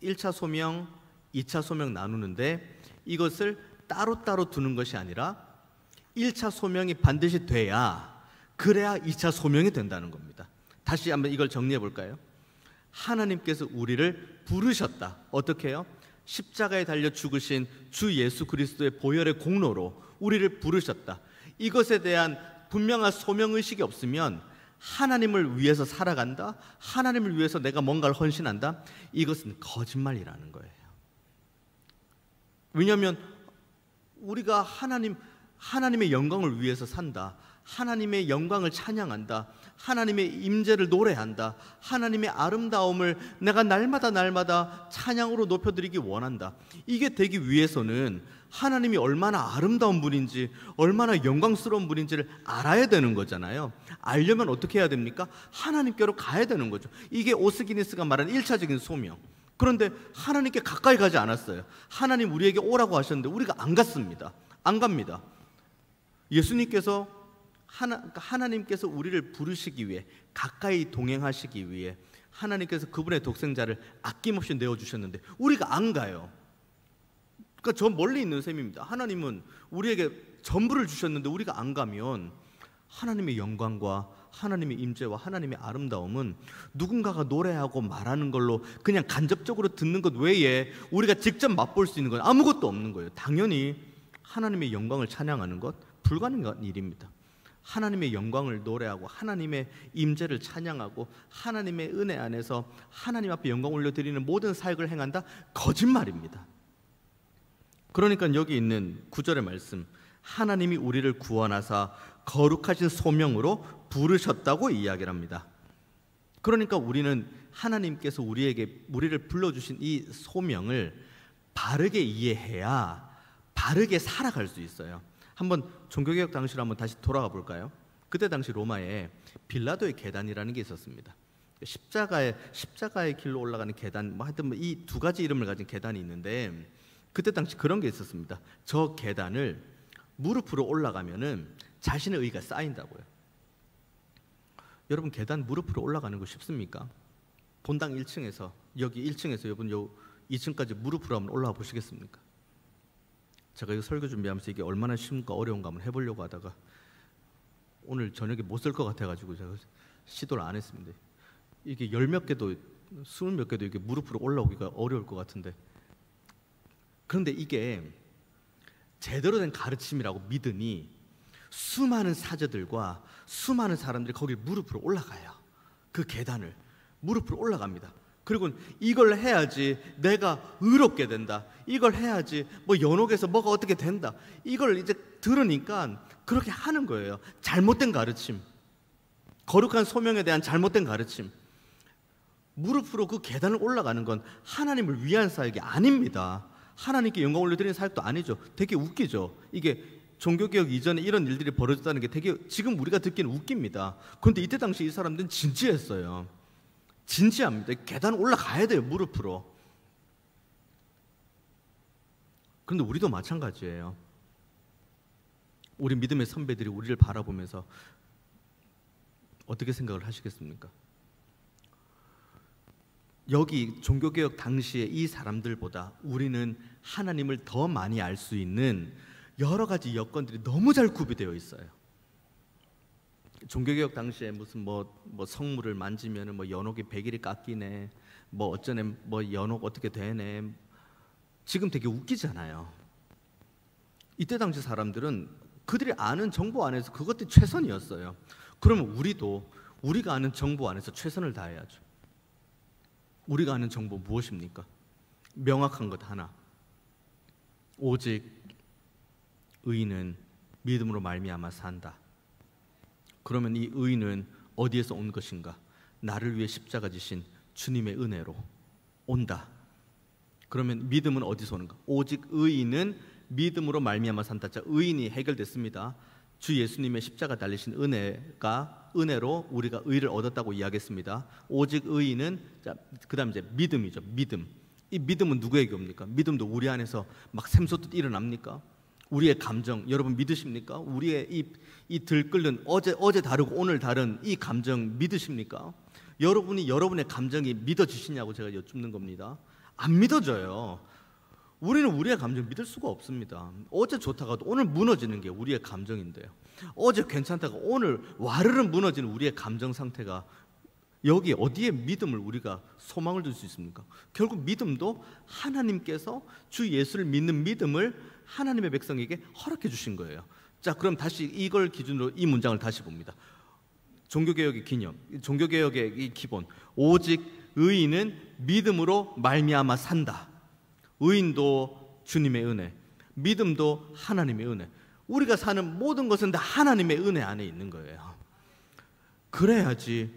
1차 소명, 2차 소명 나누는데 이것을 따로따로 두는 것이 아니라 1차 소명이 반드시 그래야 2차 소명이 된다는 겁니다. 다시 한번 이걸 정리해 볼까요? 하나님께서 우리를 부르셨다. 어떻게 해요? 십자가에 달려 죽으신 주 예수 그리스도의 보혈의 공로로 우리를 부르셨다. 이것에 대한 분명한 소명의식이 없으면 하나님을 위해서 살아간다, 하나님을 위해서 내가 뭔가를 헌신한다, 이것은 거짓말이라는 거예요. 왜냐하면 우리가 하나님의 영광을 위해서 산다, 하나님의 영광을 찬양한다, 하나님의 임재를 노래한다, 하나님의 아름다움을 내가 날마다 찬양으로 높여드리기 원한다. 이게 되기 위해서는 하나님이 얼마나 아름다운 분인지, 얼마나 영광스러운 분인지를 알아야 되는 거잖아요. 알려면 어떻게 해야 됩니까? 하나님께로 가야 되는 거죠. 이게 오스기니스가 말한 1차적인 소명. 그런데 하나님께 가까이 가지 않았어요. 하나님 우리에게 오라고 하셨는데 우리가 안 갔습니다. 안 갑니다. 예수님께서 하나님께서 우리를 부르시기 위해, 가까이 동행하시기 위해 하나님께서 그분의 독생자를 아낌없이 내어주셨는데 우리가 안 가요. 그러니까 저 멀리 있는 셈입니다. 하나님은 우리에게 전부를 주셨는데 우리가 안 가면 하나님의 영광과 하나님의 임재와 하나님의 아름다움은 누군가가 노래하고 말하는 걸로 그냥 간접적으로 듣는 것 외에 우리가 직접 맛볼 수 있는 건 아무것도 없는 거예요. 당연히 하나님의 영광을 찬양하는 것 불가능한 일입니다. 하나님의 영광을 노래하고 하나님의 임재를 찬양하고 하나님의 은혜 안에서 하나님 앞에 영광 올려드리는 모든 사역을 행한다? 거짓말입니다. 그러니까 여기 있는 9절의 말씀, 하나님이 우리를 구원하사 거룩하신 소명으로 부르셨다고 이야기를 합니다. 그러니까 우리는 하나님께서 우리를 불러주신 이 소명을 바르게 이해해야 바르게 살아갈 수 있어요. 한번 종교개혁 당시로 한번 다시 돌아가 볼까요? 그때 당시 로마에 빌라도의 계단이라는 게 있었습니다. 십자가의 길로 올라가는 계단, 하여튼 이 두 가지 이름을 가진 계단이 있는데 그때 당시 그런 게 있었습니다. 저 계단을 무릎으로 올라가면은 자신의 의가 쌓인다고요. 여러분 계단 무릎으로 올라가는 거 쉽습니까? 본당 1층에서 여기 1층에서 여러분 요 2층까지 무릎으로 한번 올라와 보시겠습니까? 제가 이 설교 준비하면서 이게 얼마나 쉬운가 어려운가 한번 해보려고 하다가 오늘 저녁에 못 쓸 것 같아가지고 제가 시도를 안 했습니다. 이게 10몇 개도 20몇 개도 이게 무릎으로 올라오기가 어려울 것 같은데, 그런데 이게 제대로 된 가르침이라고 믿으니 수많은 사제들과 수많은 사람들이 거기 무릎으로 올라가요. 그 계단을 무릎으로 올라갑니다. 그리고 이걸 해야지 내가 의롭게 된다, 이걸 해야지 뭐 연옥에서 뭐가 어떻게 된다, 이걸 이제 들으니까 그렇게 하는 거예요. 잘못된 가르침, 거룩한 소명에 대한 잘못된 가르침. 무릎으로 그 계단을 올라가는 건 하나님을 위한 사역이 아닙니다. 하나님께 영광 올려드리는 사역도 아니죠. 되게 웃기죠. 이게 종교개혁 이전에 이런 일들이 벌어졌다는 게 되게 지금 우리가 듣기는 웃깁니다. 그런데 이때 당시 이 사람들은 진지했어요. 진지합니다. 계단 올라가야 돼요, 무릎으로. 그런데 우리도 마찬가지예요. 우리 믿음의 선배들이 우리를 바라보면서 어떻게 생각을 하시겠습니까? 여기 종교개혁 당시에 이 사람들보다 우리는 하나님을 더 많이 알 수 있는 여러 가지 여건들이 너무 잘 구비되어 있어요. 종교개혁 당시에 무슨 뭐 성물을 만지면은 뭐 연옥이 100일이 깎이네, 뭐 어쩌네, 뭐 연옥 어떻게 되네. 지금 되게 웃기잖아요. 이때 당시 사람들은 그들이 아는 정보 안에서 그것들이 최선이었어요. 그러면 우리도 우리가 아는 정보 안에서 최선을 다해야죠. 우리가 아는 정보 무엇입니까? 명확한 것 하나. 오직 의인은 믿음으로 말미암아 산다. 그러면 이 의인은 어디에서 온 것인가? 나를 위해 십자가 지신 주님의 은혜로 온다. 그러면 믿음은 어디서 오는가? 오직 의인은 믿음으로 말미암아 산다. 자, 의인이 해결됐습니다. 주 예수님의 십자가 달리신 은혜로 우리가 의를 얻었다고 이야기했습니다. 오직 의인은, 자, 그다음 이제 믿음이죠. 믿음. 이 믿음은 누구에게 옵니까? 믿음도 우리 안에서 막 샘솟듯 일어납니까? 우리의 감정, 여러분 믿으십니까? 우리의 이 들끓는 어제 다르고 오늘 다른 이 감정 믿으십니까? 여러분이 여러분의 감정이 믿어지시냐고 제가 여쭙는 겁니다. 안 믿어져요. 우리는 우리의 감정 믿을 수가 없습니다. 어제 좋다가도 오늘 무너지는 게 우리의 감정인데요. 어제 괜찮다가 오늘 와르르 무너지는 우리의 감정 상태가 여기 어디에 믿음을 우리가 소망을 둘 수 있습니까? 결국 믿음도 하나님께서 주 예수를 믿는 믿음을 하나님의 백성에게 허락해 주신 거예요. 자, 그럼 다시 이걸 기준으로 이 문장을 다시 봅니다. 종교개혁의 기념, 종교개혁의 이 기본, 오직 의인은 믿음으로 말미암아 산다. 의인도 주님의 은혜, 믿음도 하나님의 은혜. 우리가 사는 모든 것은 다 하나님의 은혜 안에 있는 거예요. 그래야지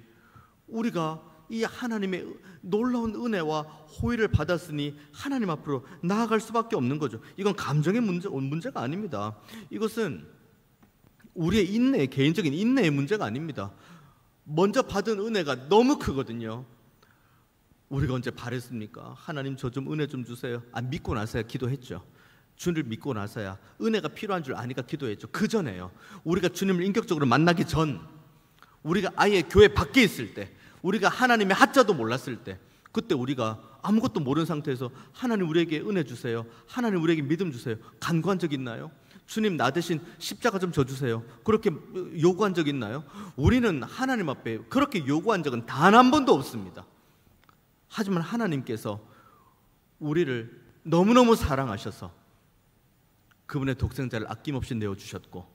우리가 이 하나님의 놀라운 은혜와 호의를 받았으니 하나님 앞으로 나아갈 수밖에 없는 거죠. 이건 감정의 문제가 아닙니다. 이것은 우리의 인내, 개인적인 인내의 문제가 아닙니다. 먼저 받은 은혜가 너무 크거든요. 우리가 언제 바랬습니까? 하나님 저 좀 은혜 좀 주세요. 믿고 나서야 기도했죠. 주님을 믿고 나서야 은혜가 필요한 줄 아니까 기도했죠. 그 전에요. 우리가 주님을 인격적으로 만나기 전, 우리가 아예 교회 밖에 있을 때, 우리가 하나님의 하자도 몰랐을 때, 그때 우리가 아무것도 모르는 상태에서 하나님 우리에게 은혜 주세요, 하나님 우리에게 믿음 주세요, 간구한 적 있나요? 주님 나 대신 십자가 좀 져주세요, 그렇게 요구한 적 있나요? 우리는 하나님 앞에 그렇게 요구한 적은 단 한 번도 없습니다. 하지만 하나님께서 우리를 너무너무 사랑하셔서 그분의 독생자를 아낌없이 내어주셨고,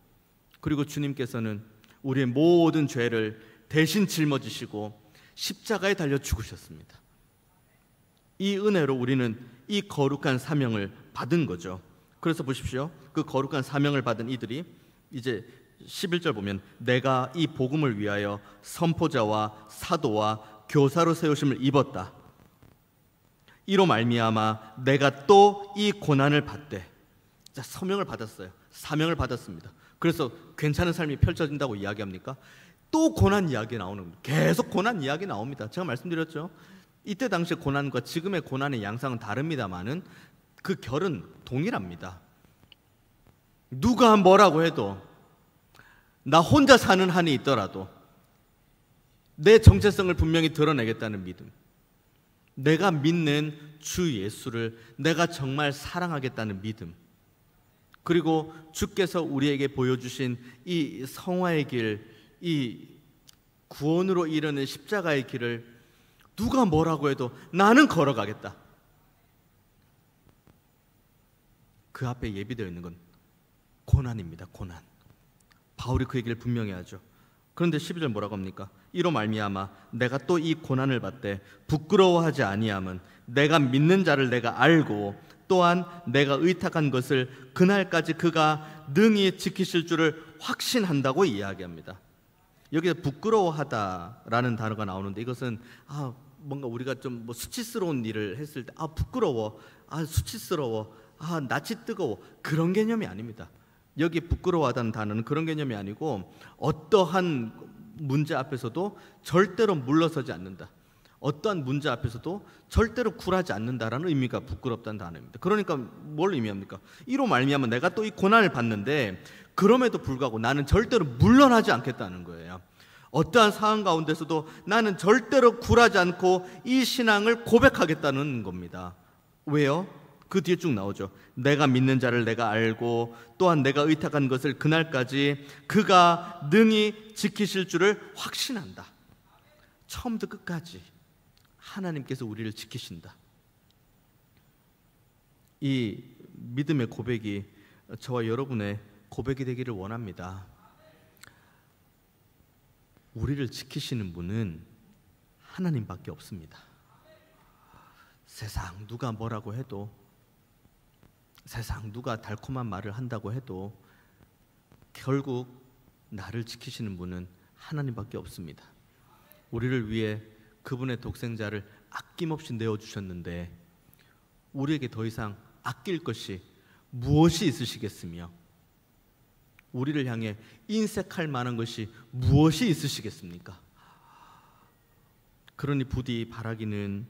그리고 주님께서는 우리의 모든 죄를 대신 짊어지시고 십자가에 달려 죽으셨습니다. 이 은혜로 우리는 이 거룩한 사명을 받은 거죠. 그래서 보십시오. 그 거룩한 사명을 받은 이들이 이제 11절 보면 내가 이 복음을 위하여 선포자와 사도와 교사로 세우심을 입었다. 이로 말미암아 내가 또 이 고난을 받되. 자, 서명을 받았어요. 사명을 받았습니다. 그래서 괜찮은 삶이 펼쳐진다고 이야기합니까? 또 고난 이야기 나오는 겁니다. 계속 고난 이야기 나옵니다. 제가 말씀드렸죠. 이때 당시의 고난과 지금의 고난의 양상은 다릅니다만은 그 결은 동일합니다. 누가 뭐라고 해도 나 혼자 사는 한이 있더라도 내 정체성을 분명히 드러내겠다는 믿음, 내가 믿는 주 예수를 내가 정말 사랑하겠다는 믿음, 그리고 주께서 우리에게 보여주신 이 성화의 길, 이 구원으로 이르는 십자가의 길을 누가 뭐라고 해도 나는 걸어가겠다. 그 앞에 예비되어 있는 건 고난입니다. 고난. 바울이 그 얘기를 분명히 하죠. 그런데 12절 뭐라고 합니까? 이로 말미암아 내가 또 이 고난을 받되 부끄러워하지 아니함은 내가 믿는 자를 내가 알고 또한 내가 의탁한 것을 그날까지 그가 능히 지키실 줄을 확신한다고 이야기합니다. 여기서 부끄러워하다라는 단어가 나오는데 이것은 뭔가 우리가 좀 수치스러운 일을 했을 때 부끄러워, 수치스러워, 낯이 뜨거워, 그런 개념이 아닙니다. 여기 부끄러워하다는 단어는 그런 개념이 아니고 어떠한 문제 앞에서도 절대로 물러서지 않는다, 어떠한 문제 앞에서도 절대로 굴하지 않는다라는 의미가 부끄럽다는 단어입니다. 그러니까 뭘 의미합니까? 이로 말미암아 내가 또 이 고난을 받는데 그럼에도 불구하고 나는 절대로 물러나지 않겠다는 거예요. 어떠한 상황 가운데서도 나는 절대로 굴하지 않고 이 신앙을 고백하겠다는 겁니다. 왜요? 그 뒤에 쭉 나오죠. 내가 믿는 자를 내가 알고 또한 내가 의탁한 것을 그날까지 그가 능히 지키실 줄을 확신한다. 처음부터 끝까지 하나님께서 우리를 지키신다. 이 믿음의 고백이 저와 여러분의 고백이 되기를 원합니다. 우리를 지키시는 분은 하나님밖에 없습니다. 세상 누가 뭐라고 해도, 세상 누가 달콤한 말을 한다고 해도 결국 나를 지키시는 분은 하나님밖에 없습니다. 우리를 위해 그분의 독생자를 아낌없이 내어주셨는데 우리에게 더 이상 아낄 것이 무엇이 있으시겠으며, 우리를 향해 인색할 만한 것이 무엇이 있으시겠습니까? 그러니 부디 바라기는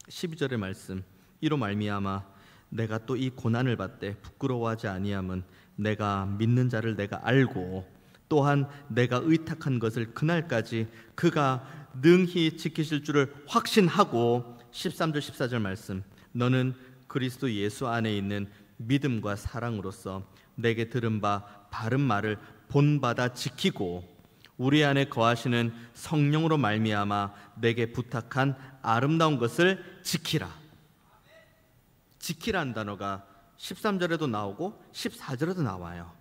12절의 말씀, 이로 말미암아 내가 또 이 고난을 받되 부끄러워하지 아니함은 내가 믿는 자를 내가 알고 또한 내가 의탁한 것을 그날까지 그가 능히 지키실 줄을 확신하고, 13절 14절 말씀, 너는 그리스도 예수 안에 있는 믿음과 사랑으로서 내게 들은 바 바른 말을 본받아 지키고 우리 안에 거하시는 성령으로 말미암아 내게 부탁한 아름다운 것을 지키라. 지키라는 단어가 13절에도 나오고 14절에도 나와요.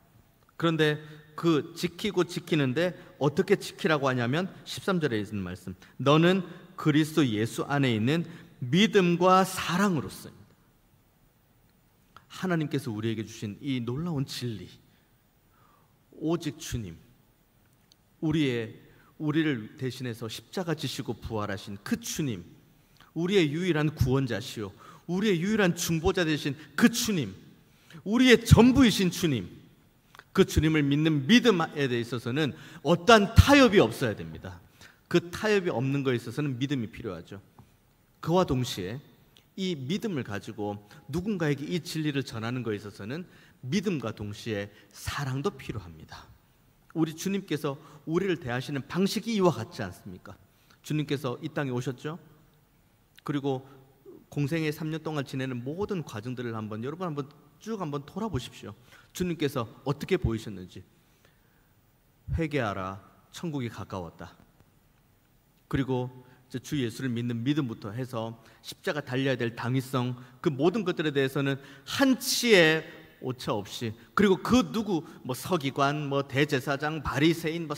그런데 그 지키고 지키는데 어떻게 지키라고 하냐면 13절에 있는 말씀, 너는 그리스도 예수 안에 있는 믿음과 사랑으로서입니다. 하나님께서 우리에게 주신 이 놀라운 진리, 오직 주님, 우리를 대신해서 십자가 지시고 부활하신 그 주님, 우리의 유일한 구원자시요 우리의 유일한 중보자 되신 그 주님, 우리의 전부이신 주님, 그 주님을 믿는 믿음에 대해 있어서는 어떠한 타협이 없어야 됩니다. 그 타협이 없는 것에 있어서는 믿음이 필요하죠. 그와 동시에 이 믿음을 가지고 누군가에게 이 진리를 전하는 것에 있어서는 믿음과 동시에 사랑도 필요합니다. 우리 주님께서 우리를 대하시는 방식이 이와 같지 않습니까? 주님께서 이 땅에 오셨죠. 그리고 공생의 3년 동안 지내는 모든 과정들을 여러분 한번 쭉 돌아보십시오. 주님께서 어떻게 보이셨는지. 회개하라, 천국이 가까웠다. 그리고 주 예수를 믿는 믿음부터 해서 십자가 달려야 될 당위성, 그 모든 것들에 대해서는 한치의 오차 없이, 그리고 그 누구 서기관, 대제사장, 바리새인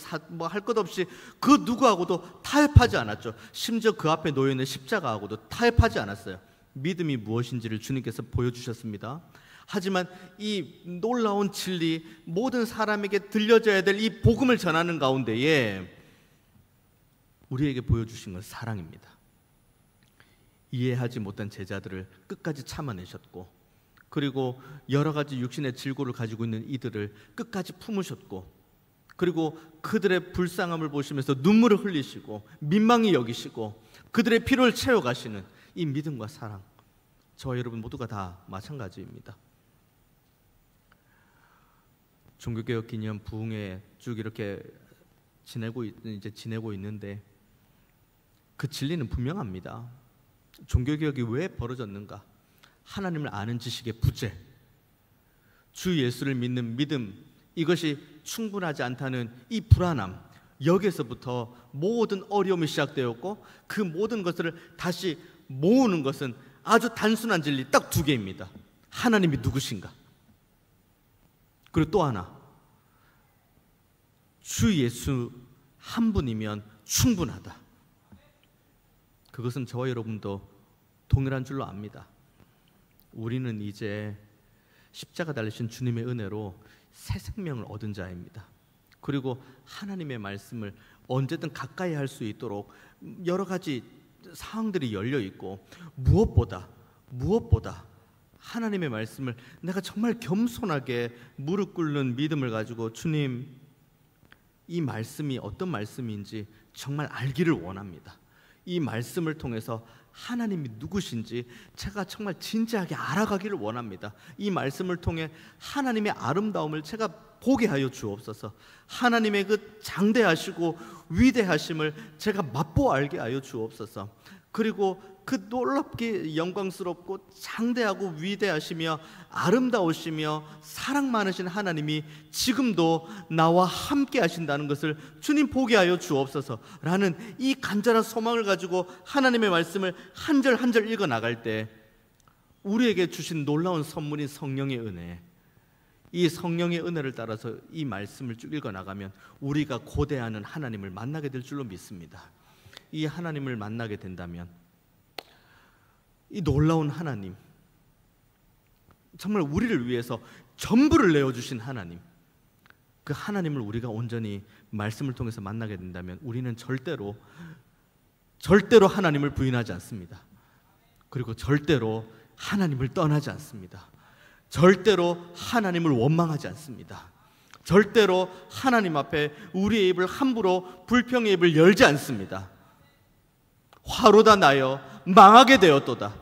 할 것 없이 그 누구하고도 타협하지 않았죠. 심지어 그 앞에 놓여 있는 십자가하고도 타협하지 않았어요. 믿음이 무엇인지를 주님께서 보여주셨습니다. 하지만 이 놀라운 진리, 모든 사람에게 들려져야 될 이 복음을 전하는 가운데에 우리에게 보여주신 건 사랑입니다. 이해하지 못한 제자들을 끝까지 참아내셨고, 그리고 여러 가지 육신의 질고를 가지고 있는 이들을 끝까지 품으셨고, 그리고 그들의 불쌍함을 보시면서 눈물을 흘리시고 민망히 여기시고 그들의 피로를 채워가시는 이 믿음과 사랑, 저와 여러분 모두가 다 마찬가지입니다. 종교개혁 기념 부흥회 쭉 이렇게 지내고 있는데 그 진리는 분명합니다. 종교개혁이 왜 벌어졌는가? 하나님을 아는 지식의 부재, 주 예수를 믿는 믿음, 이것이 충분하지 않다는 이 불안함, 여기에서부터 모든 어려움이 시작되었고, 그 모든 것을 다시 모으는 것은 아주 단순한 진리 딱 두 개입니다. 하나님이 누구신가? 그리고 또 하나, 주 예수 한 분이면 충분하다. 그것은 저와 여러분도 동일한 줄로 압니다. 우리는 이제 십자가 달리신 주님의 은혜로 새 생명을 얻은 자입니다. 그리고 하나님의 말씀을 언제든 가까이 할 수 있도록 여러 가지 상황들이 열려 있고, 무엇보다 하나님의 말씀을 내가 정말 겸손하게 무릎 꿇는 믿음을 가지고, 주님, 이 말씀이 어떤 말씀인지 정말 알기를 원합니다. 이 말씀을 통해서 하나님이 누구신지 제가 정말 진지하게 알아가기를 원합니다. 이 말씀을 통해 하나님의 아름다움을 제가 보게 하여 주옵소서. 하나님의 그 장대하시고 위대하심을 제가 맛보아 알게 하여 주옵소서. 그리고 그 놀랍게 영광스럽고 장대하고 위대하시며 아름다우시며 사랑 많으신 하나님이 지금도 나와 함께 하신다는 것을 주님 보게 하여 주옵소서 라는 이 간절한 소망을 가지고 하나님의 말씀을 한 절 한 절 읽어 나갈 때 우리에게 주신 놀라운 선물인 성령의 은혜, 이 성령의 은혜를 따라서 이 말씀을 쭉 읽어 나가면 우리가 고대하는 하나님을 만나게 될 줄로 믿습니다. 이 하나님을 만나게 된다면 이 놀라운 하나님, 정말 우리를 위해서 전부를 내어주신 하나님, 그 하나님을 우리가 온전히 말씀을 통해서 만나게 된다면 우리는 절대로 하나님을 부인하지 않습니다. 그리고 절대로 하나님을 떠나지 않습니다. 절대로 하나님을 원망하지 않습니다. 절대로 하나님 앞에 우리의 입을 함부로 불평의 입을 열지 않습니다. 화로다 나여 망하게 되었도다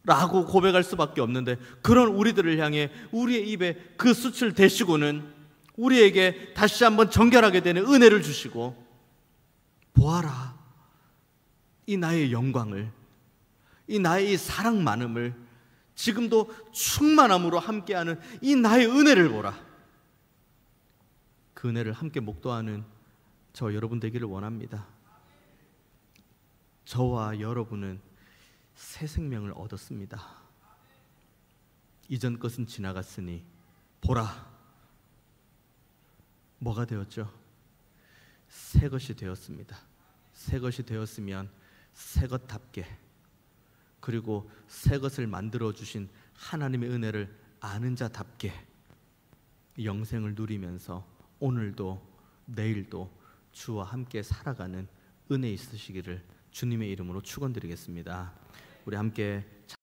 라고 고백할 수밖에 없는데, 그런 우리들을 향해 우리의 입에 그 숯을 대시고는 우리에게 다시 한번 정결하게 되는 은혜를 주시고, 보아라, 이 나의 영광을, 이 나의 이 사랑 많음을, 지금도 충만함으로 함께하는 이 나의 은혜를 보라. 그 은혜를 함께 목도하는 저 여러분 되기를 원합니다. 저와 여러분은 새 생명을 얻었습니다. 이전 것은 지나갔으니 보라, 뭐가 되었죠? 새 것이 되었습니다. 새 것이 되었으면 새 것답게, 그리고 새 것을 만들어 주신 하나님의 은혜를 아는 자답게 영생을 누리면서 오늘도 내일도 주와 함께 살아가는 은혜 있으시기를 주님의 이름으로 축원드리겠습니다. 우리 함께